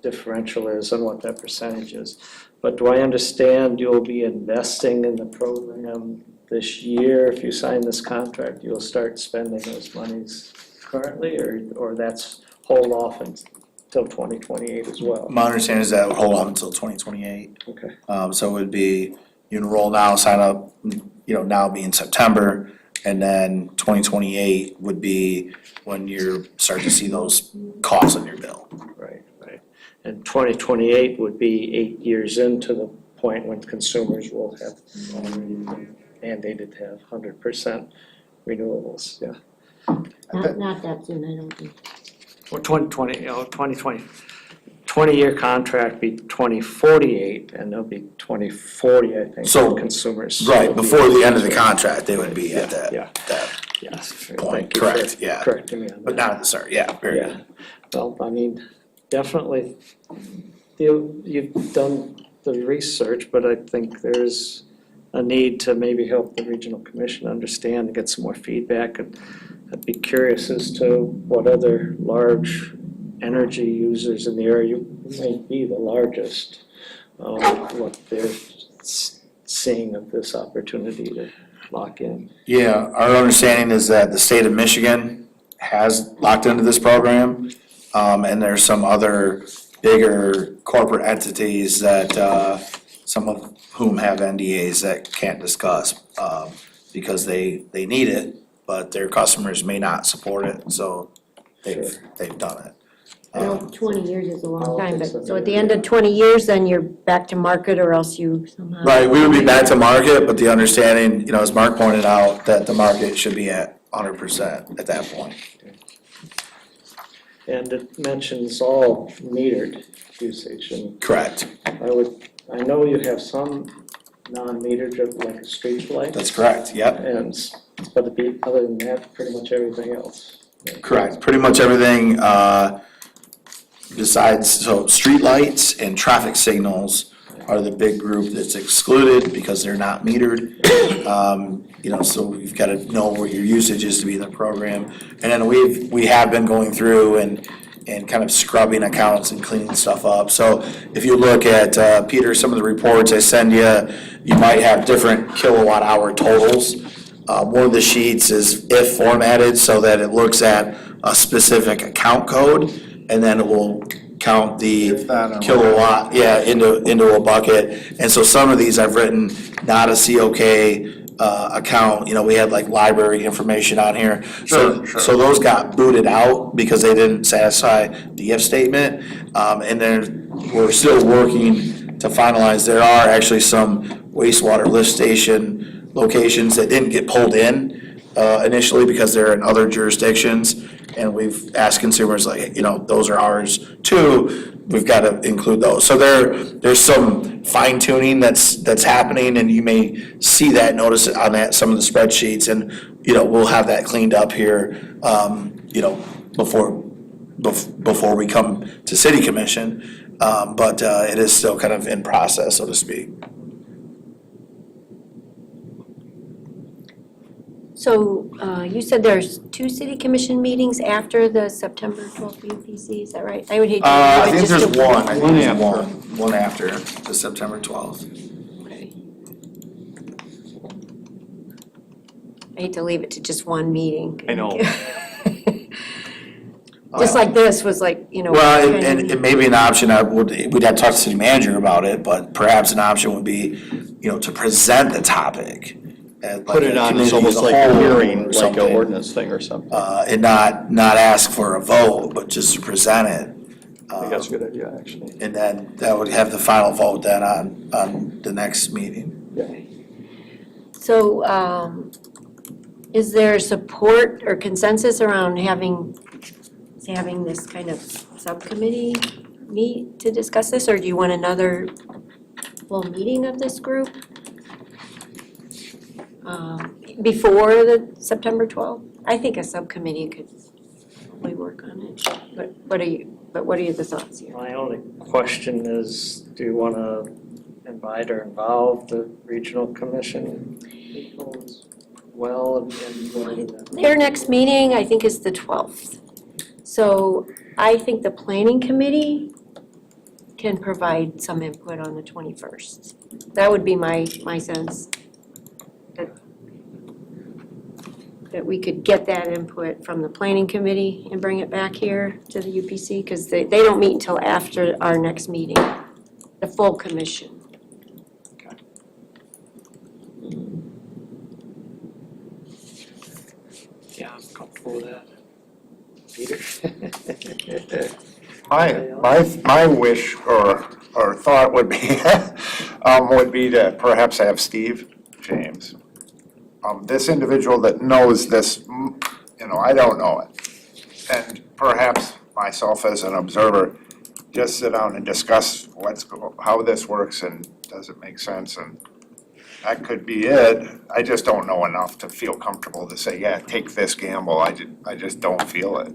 Speaker 11: differential is and what that percentage is. But do I understand you'll be investing in the program this year? If you sign this contract, you'll start spending those monies currently, or that's hold off until 2028 as well?
Speaker 3: My understanding is that would hold off until 2028.
Speaker 11: Okay.
Speaker 3: So it would be, you enroll now, sign up, now be in September, and then 2028 would be when you start to see those costs on your bill.
Speaker 11: Right. And 2028 would be 8 years into the point when consumers will have already been mandated to have 100% renewables, yeah.
Speaker 2: Not that soon, I don't think.
Speaker 11: Or 20-year contract be 2048, and there'll be 2040, I think,
Speaker 3: So,
Speaker 11: for consumers.
Speaker 3: Right, before the end of the contract, they would be at
Speaker 11: Yeah.
Speaker 3: that
Speaker 11: Yes.
Speaker 3: point,
Speaker 11: Thank you for
Speaker 3: correct, yeah.
Speaker 11: correcting me on that.
Speaker 3: But not at the start, yeah, very good.
Speaker 11: Yeah, well, I mean, definitely, you've done the research, but I think there's a need to maybe help the regional commission understand and get some more feedback. And I'd be curious as to what other large energy users in the area, you may be the largest, what they're seeing of this opportunity to lock in.
Speaker 3: Yeah, our understanding is that the state of Michigan has locked into this program. And there's some other bigger corporate entities that, some of whom have NDAs that can't discuss, because they need it, but their customers may not support it, so they've done it.
Speaker 2: I know 20 years is a long time, but,
Speaker 11: so.
Speaker 2: so at the end of 20 years, then you're back to market, or else you somehow.
Speaker 3: Right, we would be back to market, but the understanding, as Mark pointed out, that the market should be at 100% at that point.
Speaker 11: And it mentions all metered usage, and
Speaker 3: Correct,
Speaker 11: I know you have some non-metered, like a street light.
Speaker 3: that's correct, yep.
Speaker 11: But other than that, pretty much everything else.
Speaker 3: Correct, pretty much everything, besides, so streetlights and traffic signals are the big group that's excluded because they're not metered. So you've gotta know what your usage is to be in the program. And then we have been going through and kind of scrubbing accounts and cleaning stuff up. So if you look at, Peter, some of the reports I send you, you might have different kilowatt hour totals. One of the sheets is if formatted so that it looks at a specific account code, and then it will count the kilowatt, into a bucket. And so some of these I've written not a COK account, we had like library information on here. So those got booted out because they didn't satisfy the if statement. And then we're still working to finalize. There are actually some wastewater lift station locations that didn't get pulled in initially because they're in other jurisdictions. And we've asked consumers those are ours too, we've got to include those. So there's some fine tuning that's happening, and you may see that, notice it on some of the spreadsheets, and, we'll have that cleaned up here, before we come to city commission. But it is still kind of in process, so to speak.
Speaker 2: So, you said there's 2 city commission meetings after the September 12th UPC, is that right? I would hate to.
Speaker 3: I think
Speaker 2: just
Speaker 3: there's
Speaker 2: a-
Speaker 3: one, I think there's one after the September 12th.
Speaker 2: Okay. I hate to leave it to just one meeting.
Speaker 12: I know.
Speaker 2: Just like this was like,
Speaker 3: Well, and it may be an option, we'd have to talk to the city manager about it, but perhaps an option would be, to present the topic.
Speaker 12: Put it on, it's almost like a hearing, like an ordinance thing or something.
Speaker 3: And not ask for a vote, but just to present it.
Speaker 12: I think that's a good idea, actually.
Speaker 3: And then that would have the final vote then on the next meeting.
Speaker 2: So, is there support or consensus around having this kind of subcommittee meet to discuss this, or do you want another full meeting of this group? Before the September 12th? I think a subcommittee could probably work on it, but what are your thoughts here?
Speaker 11: My only question is, do you want to invite or involve the regional commission people as well in joining the?
Speaker 2: Their next meeting, I think, is the 12th. So I think the planning committee can provide some input on the 21st. That would be my sense. That we could get that input from the planning committee and bring it back here to the UPC, because they don't meet until after our next meeting, the full commission.
Speaker 11: Yeah, I'm comfortable with that. Peter?
Speaker 10: My wish or thought would be, would be to perhaps have Steve James. This individual that knows this, I don't know it. And perhaps myself as an observer, just sit down and discuss how this works and does it make sense, and that could be it. I just don't know enough to feel comfortable to say, yeah, take this gamble. I just don't feel it.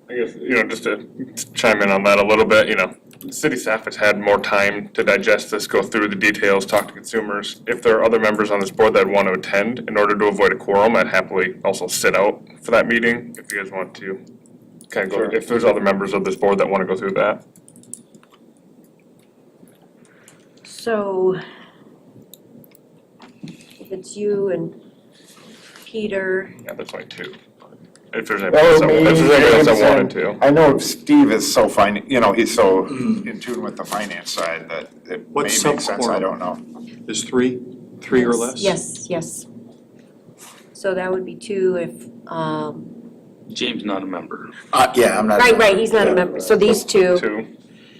Speaker 1: I guess, just to chime in on that a little bit, city staff has had more time to digest this, go through the details, talk to consumers. If there are other members on this board that want to attend, in order to avoid a quorum, I'd happily also sit out for that meeting if you guys want to kind of go, if there's other members of this board that want to go through that.
Speaker 2: So if it's you and Peter,
Speaker 1: Yeah, that's only two. If there's
Speaker 10: Or
Speaker 1: anybody else that wanted to.
Speaker 10: I know Steve is so fine, he's so in tune with the finance side that it may
Speaker 12: What's
Speaker 10: make sense, I
Speaker 12: sub-quorum?
Speaker 10: don't know.
Speaker 12: Is three or less?
Speaker 2: yes. So that would be two if,
Speaker 9: James not a member.
Speaker 3: Yeah, I'm not.
Speaker 2: right, he's not a member, so these two,
Speaker 1: Two.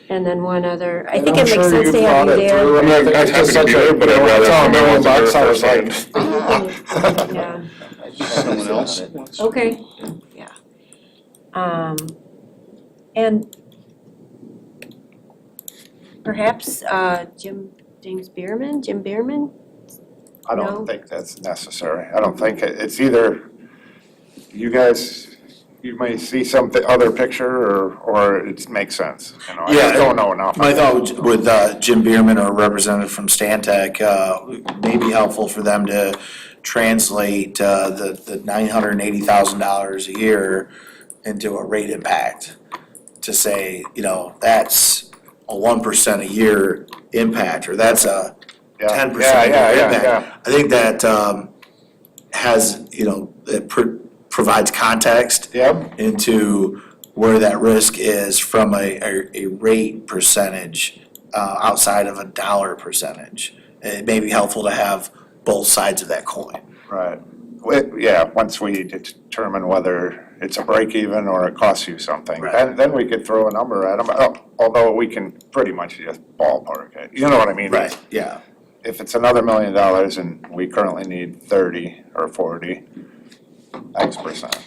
Speaker 2: and then one other. I think
Speaker 10: I'm
Speaker 2: it makes
Speaker 10: sure
Speaker 2: sense
Speaker 10: you've
Speaker 2: to have
Speaker 10: thought
Speaker 2: you
Speaker 10: it through.
Speaker 2: there.
Speaker 10: I mean, I think
Speaker 1: I'd
Speaker 10: it's just
Speaker 1: happy to
Speaker 10: such
Speaker 1: be
Speaker 10: a,
Speaker 1: there, but I'd rather
Speaker 10: it's all
Speaker 1: have
Speaker 10: $1 million
Speaker 1: someone else
Speaker 10: bucks, I was
Speaker 1: there
Speaker 10: like.
Speaker 2: Yeah,
Speaker 12: Someone else?
Speaker 2: okay, yeah. And perhaps Jim Bierman?
Speaker 10: I
Speaker 2: No.
Speaker 10: don't think that's necessary. I don't think it's either, you guys, you may see something, other picture, or it makes sense, I
Speaker 3: Yeah,
Speaker 10: just don't know enough.
Speaker 3: My thought with Jim Bierman or a representative from Stantec, may be helpful for them to translate the $980,000 a year into a rate impact. To say, that's a 1% a year impact, or that's a
Speaker 10: Yeah,
Speaker 3: 10%
Speaker 10: yeah,
Speaker 3: impact.
Speaker 10: yeah.
Speaker 3: I think that has, it provides context
Speaker 10: Yep,
Speaker 3: into where that risk is from a rate percentage outside of a dollar percentage. It may be helpful to have both sides of that coin.
Speaker 10: right. Once we determine whether it's a break even or it costs you something,
Speaker 3: Right.
Speaker 10: then we could throw a number at them, although we can pretty much just ballpark it, you know what I mean?
Speaker 3: Yeah.
Speaker 10: If it's another $1 million and we currently need 30 or 40, X%.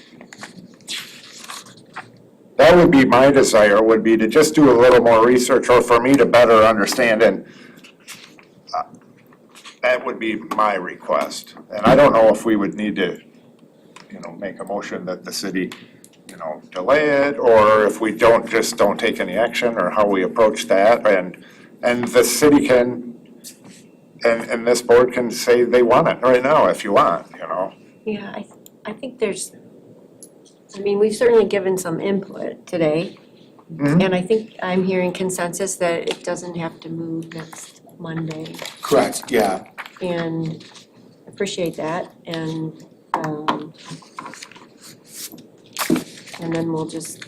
Speaker 10: That would be my desire, would be to just do a little more research, or for me to better understand, and that would be my request. And I don't know if we would need to, make a motion that the city, delay it, or if we don't take any action, or how we approach that, and the city can, and this board can say they want it right now, if you want,
Speaker 2: Yeah, I think we've certainly given some input today.
Speaker 10: Mhm.
Speaker 2: And I think I'm hearing consensus that it doesn't have to move next Monday.
Speaker 3: Correct, yeah.
Speaker 2: And appreciate that, and then we'll just,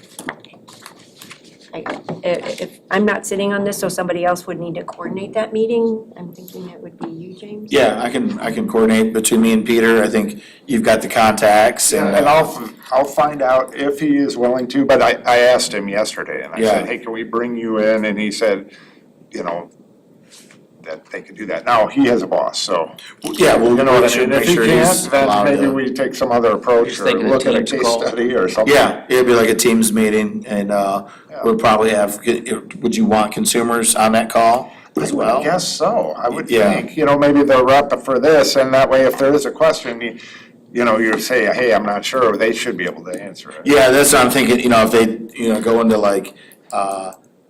Speaker 2: if I'm not sitting on this, so somebody else would need to coordinate that meeting, I'm thinking it would be you, James?
Speaker 3: Yeah, I can coordinate between me and Peter. I think you've got the contacts and.
Speaker 10: And I'll find out if he is willing to, but I asked him yesterday, and I said,
Speaker 3: Yeah.
Speaker 10: hey, can we bring you in? And he said, that they could do that. Now, he has a boss, so.
Speaker 3: Yeah, we'll
Speaker 10: You know what
Speaker 3: make
Speaker 10: I
Speaker 3: sure,
Speaker 10: mean? If
Speaker 3: make
Speaker 10: he
Speaker 3: sure he's
Speaker 10: can't, then
Speaker 3: allowed
Speaker 10: maybe
Speaker 3: to.
Speaker 10: we take some other approach,
Speaker 9: Just
Speaker 10: or
Speaker 9: thinking a
Speaker 10: look at a
Speaker 9: Teams
Speaker 10: case
Speaker 9: call.
Speaker 10: study or something.
Speaker 3: Yeah, it'd be like a Teams meeting and we'll probably have, would you want consumers on that call as well?
Speaker 10: I guess so, I would
Speaker 3: Yeah.
Speaker 10: think, maybe the rep for this, and that way if there is a question, you say, hey, I'm not sure, they should be able to answer it.
Speaker 3: Yeah, that's what I'm thinking, if they, go into like,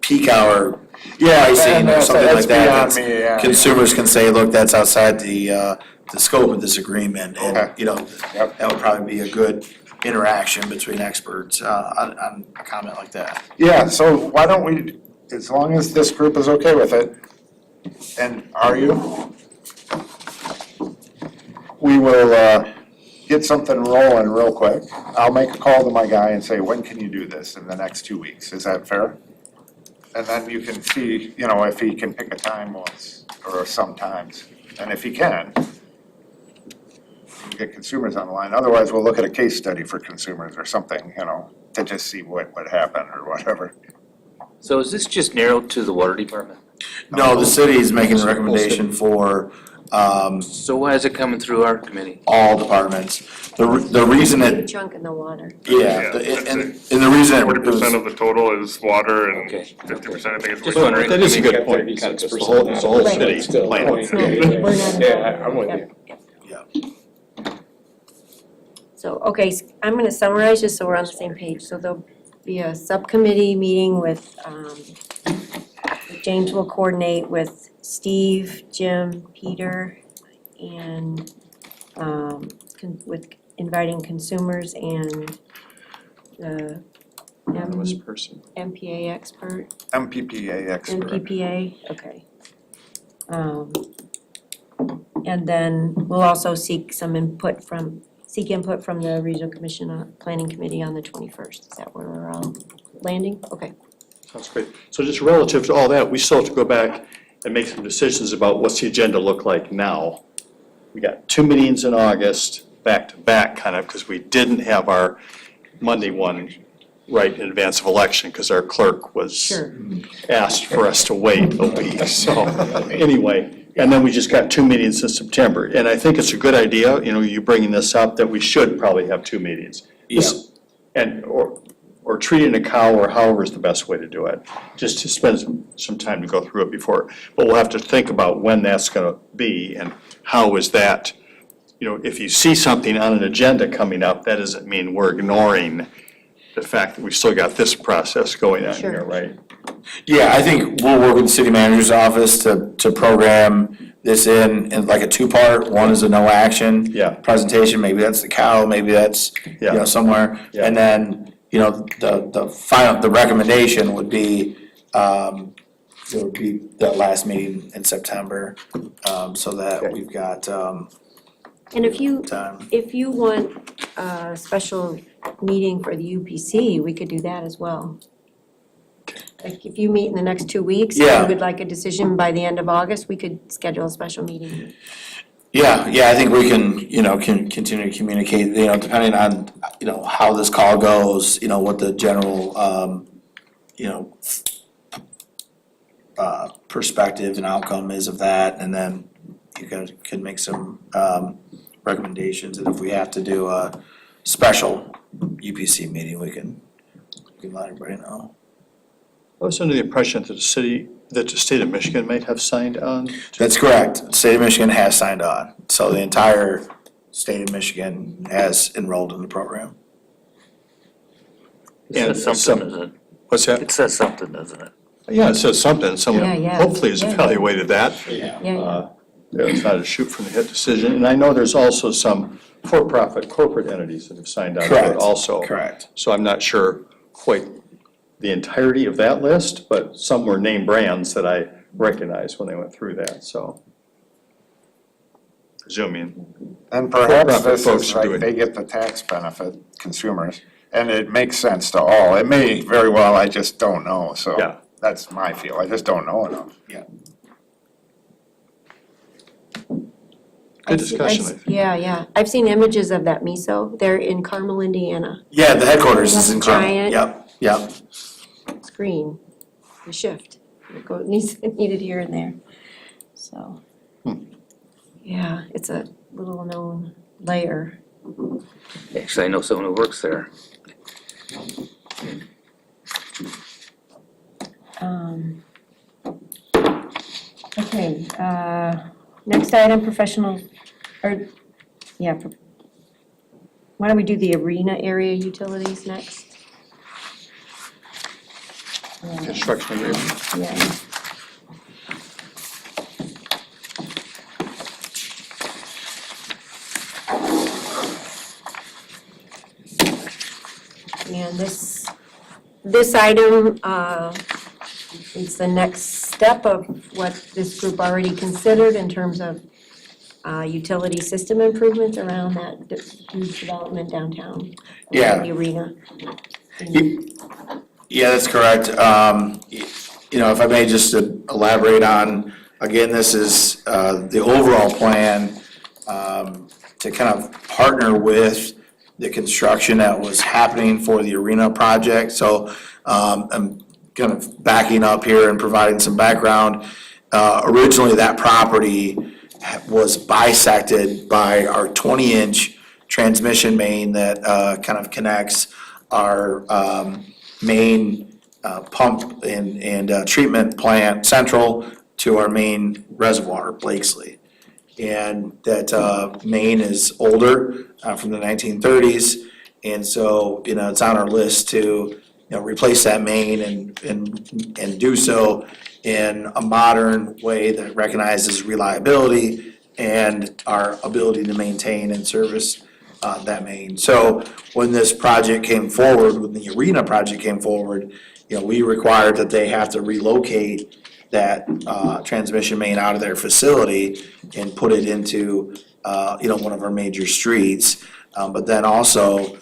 Speaker 3: peak hour Yeah, I see,
Speaker 10: And that's-
Speaker 3: something like
Speaker 10: that's
Speaker 3: that,
Speaker 10: beyond
Speaker 3: that's,
Speaker 10: me, yeah.
Speaker 3: consumers can say, look, that's outside the scope of this agreement, and,
Speaker 10: Okay.
Speaker 3: you know,
Speaker 10: Yep.
Speaker 3: that would probably be a good interaction between experts, on a comment like that.
Speaker 10: Yeah, so why don't we, as long as this group is okay with it, and are you? We will, get something rolling real quick. I'll make a call to my guy and say, when can you do this in the next 2 weeks? Is that fair? And then you can see, you know, if he can pick a time once or sometimes. And if he can, we'll get consumers on the line. Otherwise, we'll look at a case study for consumers or something, you know, to just see what would happen or whatever.
Speaker 9: So is this just narrowed to the water department?
Speaker 3: No, the city is making a recommendation for,
Speaker 9: So why is it coming through our committee?
Speaker 3: all departments. The reason
Speaker 2: Big
Speaker 3: it,
Speaker 2: chunk in the water.
Speaker 3: yeah, and the reason it
Speaker 1: 40%
Speaker 3: was,
Speaker 1: of the total is water and
Speaker 9: Okay.
Speaker 1: 50% I think is
Speaker 9: Just
Speaker 1: wastewater.
Speaker 9: wondering.
Speaker 12: That is a good
Speaker 13: Got
Speaker 12: point,
Speaker 13: 36%
Speaker 12: because it's the whole
Speaker 2: Right.
Speaker 12: city
Speaker 13: Still,
Speaker 12: plan.
Speaker 2: It's not, we're not.
Speaker 13: Yeah, I'm with
Speaker 2: Yep.
Speaker 13: you.
Speaker 3: yeah,
Speaker 2: So, okay, I'm gonna summarize just so we're on the same page. So there'll be a subcommittee meeting with, James will coordinate with Steve, Jim, Peter, and, with inviting consumers and the
Speaker 12: Anonymous person.
Speaker 2: MPA expert,
Speaker 10: MPPA expert.
Speaker 2: MPPA, okay. And then we'll also seek input from the Regional Commission on Planning Committee on the 21st. Is that where we're landing? Okay.
Speaker 12: Sounds great. So just relative to all that, we still have to go back and make some decisions about what's the agenda look like now. We got 2 meetings in August, back to back kind of, because we didn't have our Monday one right in advance of election, because our clerk was
Speaker 2: Sure.
Speaker 12: asked for us to wait a week, so, anyway. And then we just got 2 meetings in September, and I think it's a good idea, you know, you bringing this up, that we should probably have 2 meetings. This- And, or treating a cow, or however is the best way to do it, just to spend some time to go through it before. But we'll have to think about when that's gonna be, and how is that, you know, if you see something on an agenda coming up, that doesn't mean we're ignoring the fact that we still got this process going on here,
Speaker 2: Sure.
Speaker 12: right?
Speaker 3: yeah, I think we'll work with the city manager's office to program this in like a two-part. One is a no action
Speaker 12: Yeah.
Speaker 3: presentation, maybe that's the cow, maybe that's, you know,
Speaker 12: Yeah.
Speaker 3: somewhere.
Speaker 12: Yeah.
Speaker 3: And then, you know, the recommendation would be, it would be that last meeting in September, so that we've got,
Speaker 2: And if you
Speaker 3: time.
Speaker 2: want a special meeting for the UPC, we could do that as well. Like if you meet in the next 2 weeks, and
Speaker 3: Yeah.
Speaker 2: you would like a decision by the end of August, we could schedule a special meeting.
Speaker 3: Yeah, I think we can, you know, can continue to communicate, you know, depending on, you know, how this call goes, you know, what the general, you know, perspective and outcome is of that, and then you guys could make some, recommendations, and if we have to do a special UPC meeting, we can let everybody know.
Speaker 12: I was under the impression that the state of Michigan might have signed on.
Speaker 3: That's correct. State of Michigan has signed on, so the entire state of Michigan has enrolled in the program.
Speaker 9: It
Speaker 12: And
Speaker 9: says something, doesn't it?
Speaker 12: What's that?
Speaker 9: It says something, doesn't it?
Speaker 12: Yeah, it says something, someone
Speaker 2: Yeah.
Speaker 12: hopefully has
Speaker 2: Yeah.
Speaker 12: evaluated that.
Speaker 2: Yeah.
Speaker 12: It's not a shoot from the hip decision, and I know there's also some for-profit corporate entities that have signed on to it
Speaker 3: Correct.
Speaker 12: also.
Speaker 3: Correct.
Speaker 12: So I'm not sure quite the entirety of that list, but some were name brands that I recognized when they went through that, so. Presuming,
Speaker 10: And perhaps
Speaker 12: For-profit
Speaker 10: this
Speaker 12: folks
Speaker 10: is
Speaker 12: are doing-
Speaker 10: like, they get the tax benefit, consumers, and it makes sense to all. It may very well, I just don't know, so.
Speaker 12: Yeah.
Speaker 10: That's my feel, I just don't know enough.
Speaker 12: good discussion, I think.
Speaker 2: Yeah. I've seen images of that miso. They're in Carmel, Indiana.
Speaker 3: Yeah, the headquarters is in
Speaker 2: That's
Speaker 3: Carmel.
Speaker 2: giant.
Speaker 3: Yep.
Speaker 2: Screen, the shift. It needed here and there. So, yeah, it's a little known layer.
Speaker 9: Actually, I know someone who works there.
Speaker 2: Okay, next item, why don't we do the arena area utilities next?
Speaker 12: Construction agreement.
Speaker 2: Yeah. And this item is the next step of what this group already considered in terms of utility system improvements around that huge development downtown.
Speaker 3: Yeah.
Speaker 2: The arena.
Speaker 3: Yeah, that's correct. You know, if I may just elaborate on, again, this is the overall plan to kind of partner with the construction that was happening for the arena project. So I'm kind of backing up here and providing some background. Originally, that property was bisected by our 20-inch transmission main that kind of connects our main pump and treatment plant central to our main reservoir, Blakesley. And that main is older, from the 1930s, and so, you know, it's on our list to, you know, replace that main and do so in a modern way that recognizes reliability and our ability to maintain and service that main. So when this project came forward, when the arena project came forward, you know, we required that they have to relocate that transmission main out of their facility and put it into, you know, one of our major streets. But then also,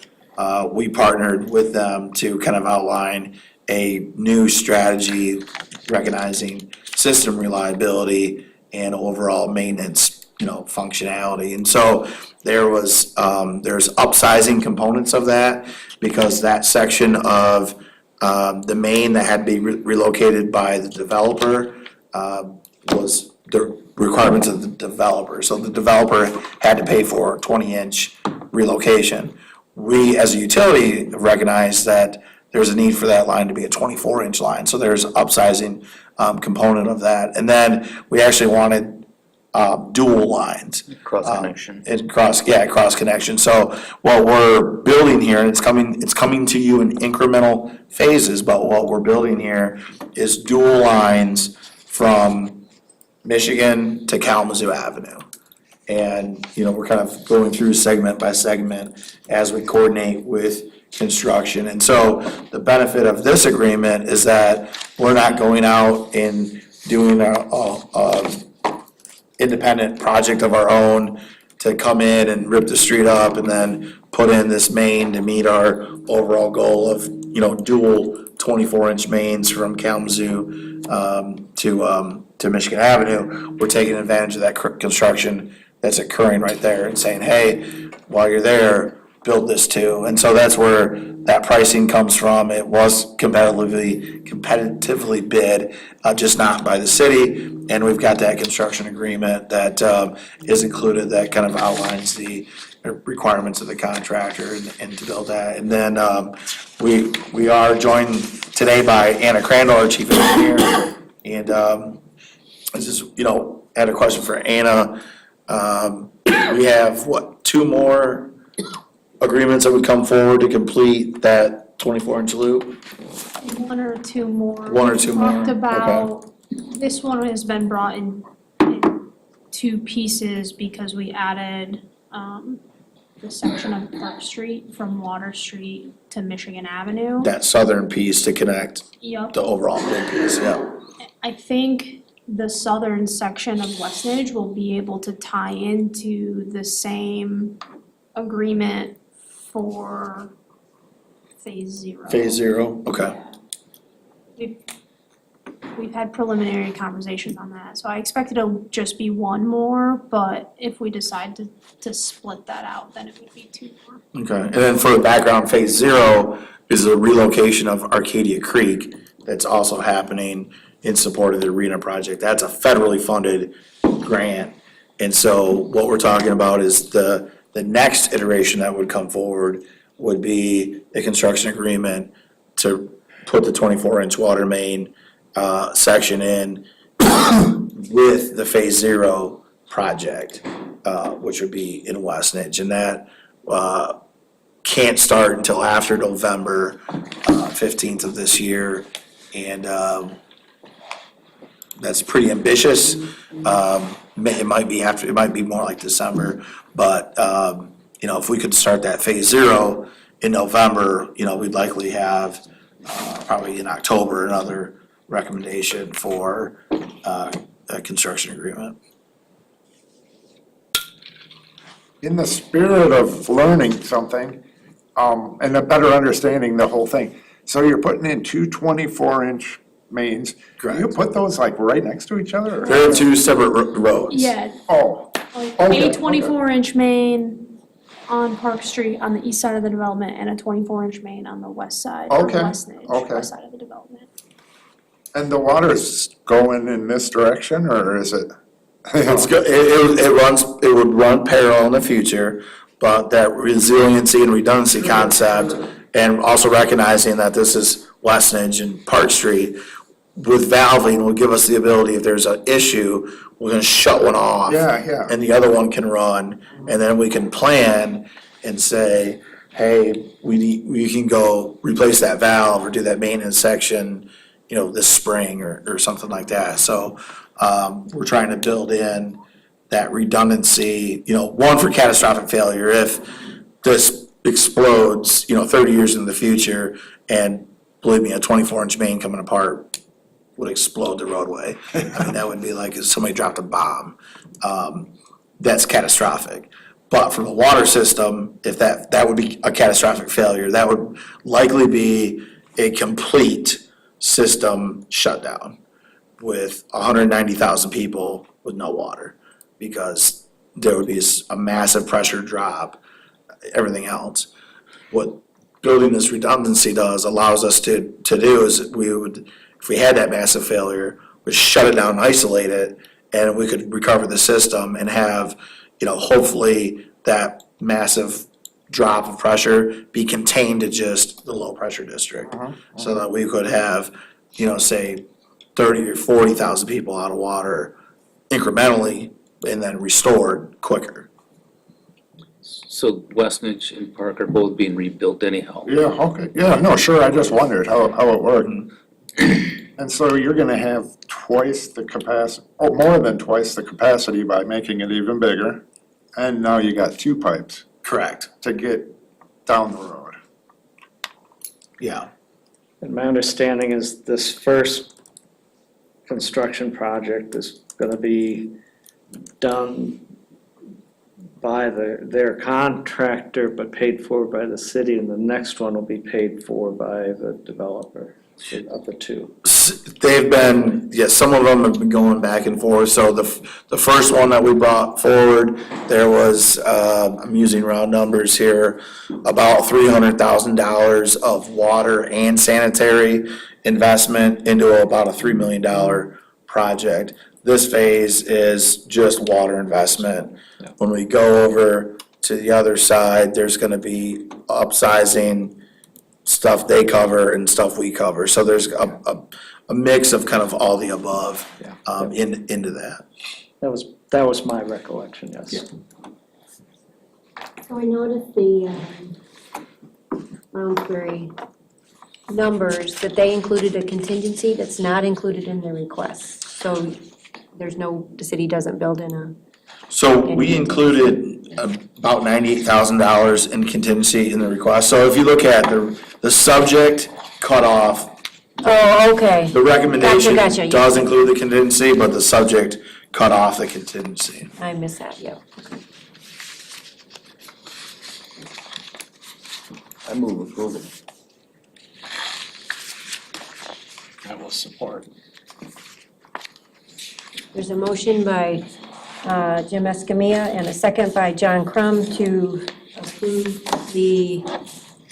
Speaker 3: we partnered with them to kind of outline a new strategy recognizing system reliability and overall maintenance, you know, functionality. And so there's upsizing components of that, because that section of the main that had to be relocated by the developer was the requirements of the developer. So the developer had to pay for a 20-inch relocation. We, as a utility, recognize that there's a need for that line to be a 24-inch line. So there's upsizing component of that. And then we actually wanted dual lines.
Speaker 9: Cross connection.
Speaker 3: Cross connection. So what we're building here, and it's coming to you in incremental phases, but what we're building here is dual lines from Michigan to Kalamazoo Avenue. And, you know, we're kind of going through segment by segment as we coordinate with construction. And so the benefit of this agreement is that we're not going out and doing a independent project of our own to come in and rip the street up and then put in this main to meet our overall goal of, you know, dual 24-inch mains from Kalamazoo to Michigan Avenue. We're taking advantage of that construction that's occurring right there and saying, hey, while you're there, build this too. And so that's where that pricing comes from. It was competitively bid, just not by the city. And we've got that construction agreement that is included that kind of outlines the requirements of the contractor and to build that. And then we are joined today by Anna Crandall, our chief engineer. And I just, you know, had a question for Anna. We have, what, 2 more agreements that would come forward to complete that 24-inch loop?
Speaker 14: 1 or 2 more.
Speaker 3: 1 or 2 more,
Speaker 14: Talked
Speaker 3: okay.
Speaker 14: about, this one has been brought in 2 pieces because we added the section of Park Street from Water Street to Michigan Avenue.
Speaker 3: That southern piece to connect
Speaker 14: Yep.
Speaker 3: the overall big piece, yeah.
Speaker 14: I think the southern section of Westnedge will be able to tie into the same agreement for phase 0.
Speaker 3: Phase 0, okay.
Speaker 14: We've had preliminary conversations on that, so I expect it'll just be 1 more, but if we decide to split that out, then it would be 2 more.
Speaker 3: Okay, and then for the background, phase 0 is the relocation of Arcadia Creek that's also happening in support of the arena project. That's a federally funded grant. And so what we're talking about is the next iteration that would come forward would be a construction agreement to put the 24-inch water main section in with the phase 0 project, which would be in Westnedge. And that can't start until after November 15th of this year. And that's pretty ambitious. It might be more like December, but you know, if we could start that phase 0 in November, we'd likely have, probably in October, another recommendation for, a construction agreement.
Speaker 10: In the spirit of learning something, and a better understanding the whole thing, so you're putting in two 24-inch mains.
Speaker 3: Correct.
Speaker 10: You put those like right next to each other? or-
Speaker 3: They're two separate roads.
Speaker 14: Yeah,
Speaker 10: Oh,
Speaker 14: like
Speaker 10: Okay,
Speaker 14: a 24-inch main on Park Street on the east side of the development and a 24-inch main on the west side, or
Speaker 10: Okay,
Speaker 14: west
Speaker 10: okay.
Speaker 14: west side of the development.
Speaker 10: and the water's going in this direction, or is it?
Speaker 3: It would run parallel in the future, but that resiliency and redundancy concept, and also recognizing that this is Westnedge and Park Street, with valving will give us the ability, if there's an issue, we're gonna shut one off.
Speaker 10: Yeah.
Speaker 3: And the other one can run, and then we can plan and say, hey, we can go replace that valve or do that maintenance section, this spring or something like that. So, we're trying to build in that redundancy, one for catastrophic failure. If this explodes, 30 years in the future, and believe me, a 24-inch main coming apart would explode the roadway. I mean, that would be like if somebody dropped a bomb. That's catastrophic. But for the water system, if that would be a catastrophic failure, that would likely be a complete system shutdown with 190,000 people with no water, because there would be a massive pressure drop, everything else. What building this redundancy allows us to do is if we had that massive failure, we'd shut it down, isolate it, and we could recover the system and have, hopefully that massive drop of pressure be contained to just the low pressure district. So that we could have, say 30 or 40,000 people out of water incrementally and then restored quicker.
Speaker 9: So Westnedge and Park are both being rebuilt anyhow.
Speaker 10: Yeah, okay, yeah, no, sure, I just wondered how it worked. And so you're gonna have twice the capacity, more than twice the capacity by making it even bigger. And now you got two pipes
Speaker 3: Correct.
Speaker 10: to get down the road.
Speaker 3: Yeah.
Speaker 11: And my understanding is this first construction project is gonna be done by their contractor, but paid for by the city, and the next one will be paid for by the developer of the two.
Speaker 3: They've been, some of them have been going back and forth. So the first one that we brought forward, there was, I'm using round numbers here, about $300,000 of water and sanitary investment into about a $3 million project. This phase is just water investment. When we go over to the other side, there's gonna be upsizing stuff they cover and stuff we cover. So there's a mix of kind of all the above, into that.
Speaker 11: That was my recollection, yes.
Speaker 2: So I noticed the Lounsbury numbers, that they included a contingency that's not included in the request. So the city doesn't build in a.
Speaker 3: So we included about $98,000 in contingency in the request. So if you look at the subject cutoff,
Speaker 2: Oh, okay.
Speaker 3: the recommendation
Speaker 2: Gotcha.
Speaker 3: does include the contingency, but the subject cut off the contingency.
Speaker 2: I missed that, yep.
Speaker 4: I move approval.
Speaker 13: I will support.
Speaker 2: There's a motion by Jim Escamilla and a second by John Crum to approve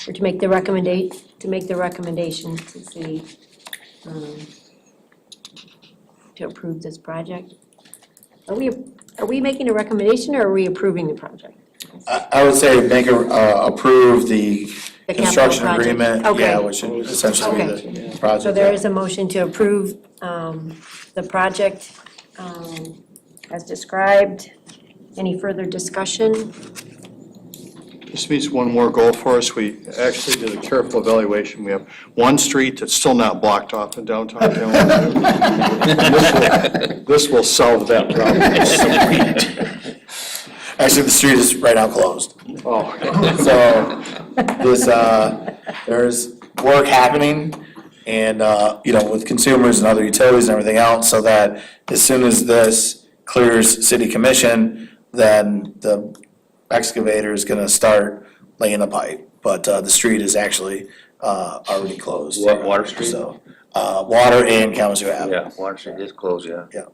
Speaker 2: or to make the recommendation to the, to approve this project. Are we making a recommendation, or are we approving the project?
Speaker 3: I would say approve the
Speaker 2: The capital
Speaker 3: construction
Speaker 2: project.
Speaker 3: agreement,
Speaker 2: Okay.
Speaker 3: which would essentially be the project.
Speaker 2: So there is a motion to approve the project as described. Any further discussion?
Speaker 12: This means one more goal for us. We actually did a careful evaluation. We have one street that's still not blocked off in downtown Kalamazoo. This will solve that problem.
Speaker 3: Actually, the street is right now closed.
Speaker 12: Oh,
Speaker 3: So, this, there's work happening and, with consumers and other utilities and everything else, so that as soon as this clears city commission, then the excavator is gonna start laying the pipe. But, the street is actually, already closed.
Speaker 9: Water Street?
Speaker 3: So, Water and Kalamazoo Avenue.
Speaker 9: Yeah, Water Street is closed, yeah.
Speaker 2: Okay.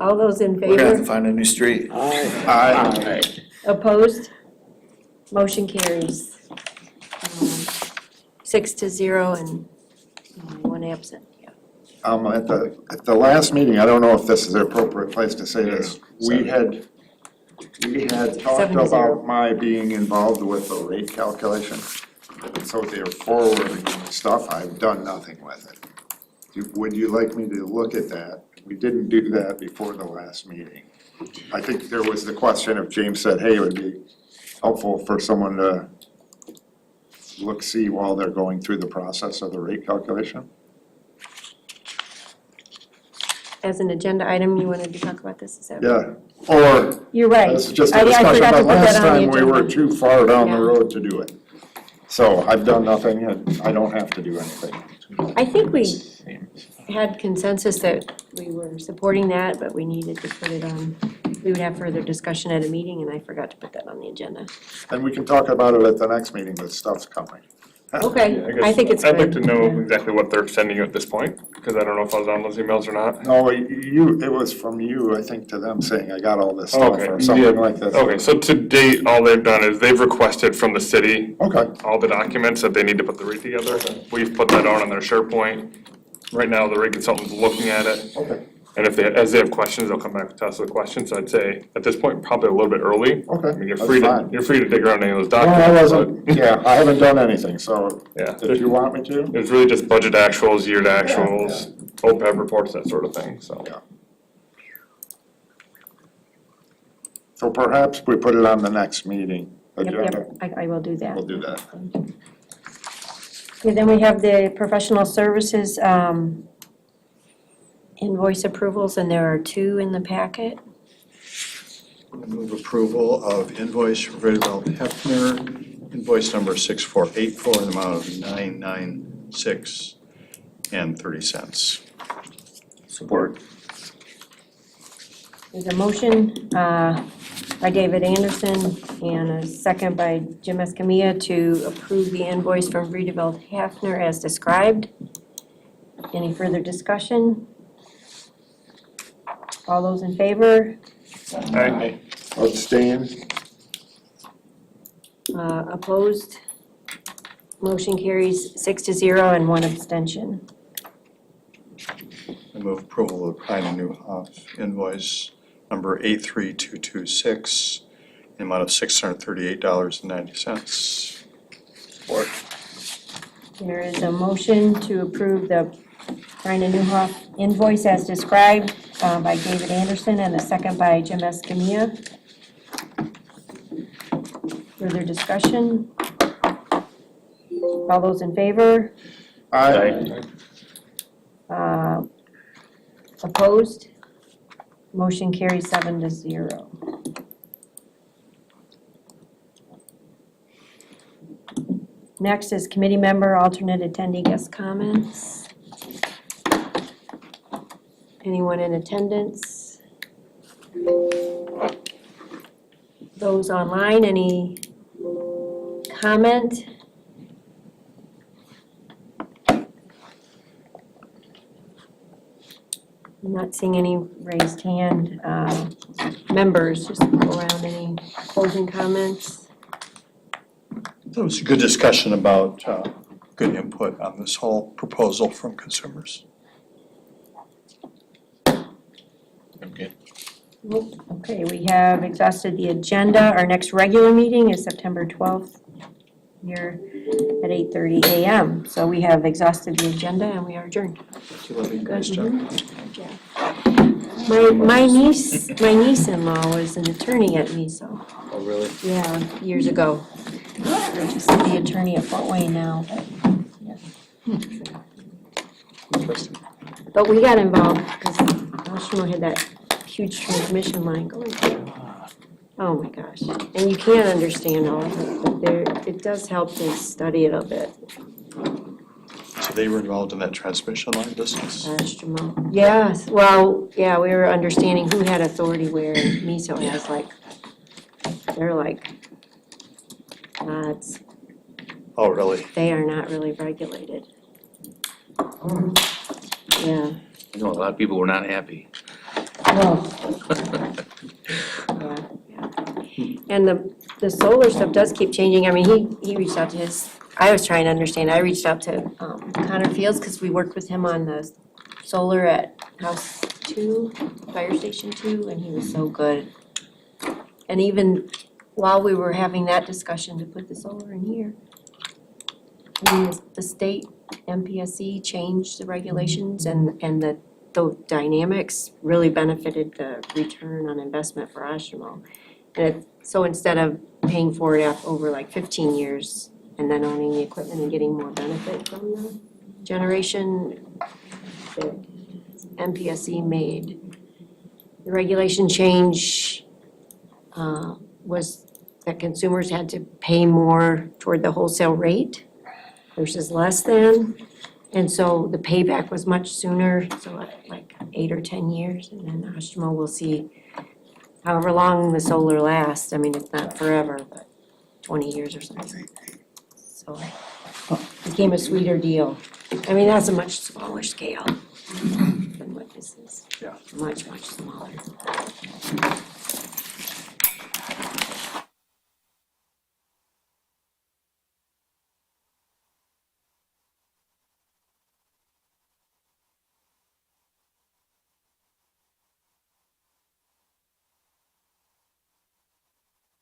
Speaker 2: All those in
Speaker 3: We're gonna have to
Speaker 2: favor?
Speaker 3: find a new street.
Speaker 10: Aye.
Speaker 2: Opposed? Motion carries. 6-0 and one absent. Yeah.
Speaker 10: At the last meeting, I don't know if this is the appropriate place to say this, we had talked
Speaker 2: 7-0.
Speaker 10: about my being involved with the rate calculation. So they're forwarding stuff, I've done nothing with it. Would you like me to look at that? We didn't do that before the last meeting. I think there was the question if James said, hey, it would be helpful for someone to see while they're going through the process of the rate calculation.
Speaker 2: As an agenda item, you wanted to talk about this, is that?
Speaker 10: Yeah, or
Speaker 2: You're right.
Speaker 10: this is just a
Speaker 2: I
Speaker 10: discussion,
Speaker 2: forgot to
Speaker 10: but
Speaker 2: put that
Speaker 10: last
Speaker 2: on the
Speaker 10: time we were
Speaker 2: agenda.
Speaker 10: too far down
Speaker 2: Yeah.
Speaker 10: the road to do it. So I've done nothing and I don't have to do anything.
Speaker 2: I think we had consensus that we were supporting that, but we needed to put it on, we would have further discussion at a meeting, and I forgot to put that on the agenda.
Speaker 10: And we can talk about it at the next meeting, but stuff's coming.
Speaker 2: Okay,
Speaker 1: Yeah,
Speaker 2: I think it's good.
Speaker 1: I'd like to know exactly what they're sending you at this point, because I don't know if I was on those emails or not.
Speaker 10: No, it was from you, I think, to them saying, I got all this stuff
Speaker 1: Okay,
Speaker 10: or something
Speaker 1: yeah.
Speaker 10: like this.
Speaker 1: Okay, so to date, all they've done is they've requested from the city
Speaker 10: Okay,
Speaker 1: all the documents that they need to put the rate together. We've put that on their SharePoint. Right now, the rate consultant's looking at it,
Speaker 10: okay,
Speaker 1: and as they have questions, they'll come back to us with questions. So I'd say, at this point, probably a little bit early.
Speaker 10: okay.
Speaker 1: I mean, you're
Speaker 10: that's
Speaker 1: free to,
Speaker 10: fine.
Speaker 1: you're free to dig around any of those
Speaker 10: No,
Speaker 1: documents.
Speaker 10: I wasn't, yeah, I haven't done anything, so
Speaker 1: Yeah.
Speaker 10: if you want me to.
Speaker 1: It's really just budget actuals, year to actuals, OPEB reports, that sort of thing, so.
Speaker 10: Yeah. So perhaps we put it on the next meeting agenda.
Speaker 2: Yep, I will do that.
Speaker 10: We'll do that.
Speaker 2: Okay, then we have the professional services invoice approvals, and there are 2 in the packet.
Speaker 12: Move approval of invoice for Vanderbilt Hefner, invoice number 6484 in the amount of $996.30.
Speaker 9: Support.
Speaker 2: There's a motion by David Anderson and a second by Jim Escamilla to approve the invoice from Friedeveld Hafner as described. Any further discussion? All those in favor?
Speaker 1: Aye.
Speaker 10: Abstain?
Speaker 2: Opposed? Motion carries 6-0 and 1 abstention.
Speaker 12: I move approval of Pine and Newhoff invoice number 83226 in the amount of $638.90.
Speaker 3: Support.
Speaker 2: There is a motion to approve the Brian Newhoff invoice as described by David Anderson and a second by Jim Escamilla. Further discussion? All those in favor?
Speaker 10: Aye.
Speaker 2: Opposed? Motion carries 7-0. Next is committee member, alternate attendee guest comments. Anyone in attendance? Those online, any comment? I'm not seeing any raised hand. Members, just go around, any closing comments?
Speaker 12: That was a good discussion about good input on this whole proposal from consumers.
Speaker 13: I'm good.
Speaker 2: Nope. Okay, we have exhausted the agenda. Our next regular meeting is September 12th here at 8:30 a.m. So we have exhausted the agenda and we are adjourned.
Speaker 12: Nice job.
Speaker 2: My niece-in-law was an attorney at MISO.
Speaker 9: Oh, really?
Speaker 2: Yeah, years ago. She's the attorney at Fort Wayne now.
Speaker 12: Interesting.
Speaker 2: But we got involved because Oshtemo had that huge transmission line going through. Oh my gosh, and you can't understand all of it, but it does help to study it a bit.
Speaker 12: So they were involved in that transmission line business?
Speaker 2: Oshtemo. Yes, well, yeah, we were understanding who had authority where, and MISO has like, they're like, gods,
Speaker 12: Oh, really?
Speaker 2: they are not really regulated. Yeah,
Speaker 9: I know a lot of people were not happy.
Speaker 2: and the solar stuff does keep changing. I mean, he reached out to I was trying to understand, I reached out to Connor Fields, because we worked with him on the solar at House 2, Fire Station 2, and he was so good. And even while we were having that discussion to put the solar in here, I mean, the state MPSC changed the regulations, and the dynamics really benefited the return on investment for Oshtemo. And so instead of paying for it over like 15 years and then owning the equipment and getting more benefit from the generation, the MPSC made the regulation change was that consumers had to pay more toward the wholesale rate versus less than. And so the payback was much sooner, so like 8 or 10 years, and then Oshtemo will see however long the solar lasts. I mean, it's not forever, but 20 years or something. So it became a sweeter deal. I mean, that's a much smaller scale than what this is.
Speaker 12: Yeah.
Speaker 2: Much, much smaller.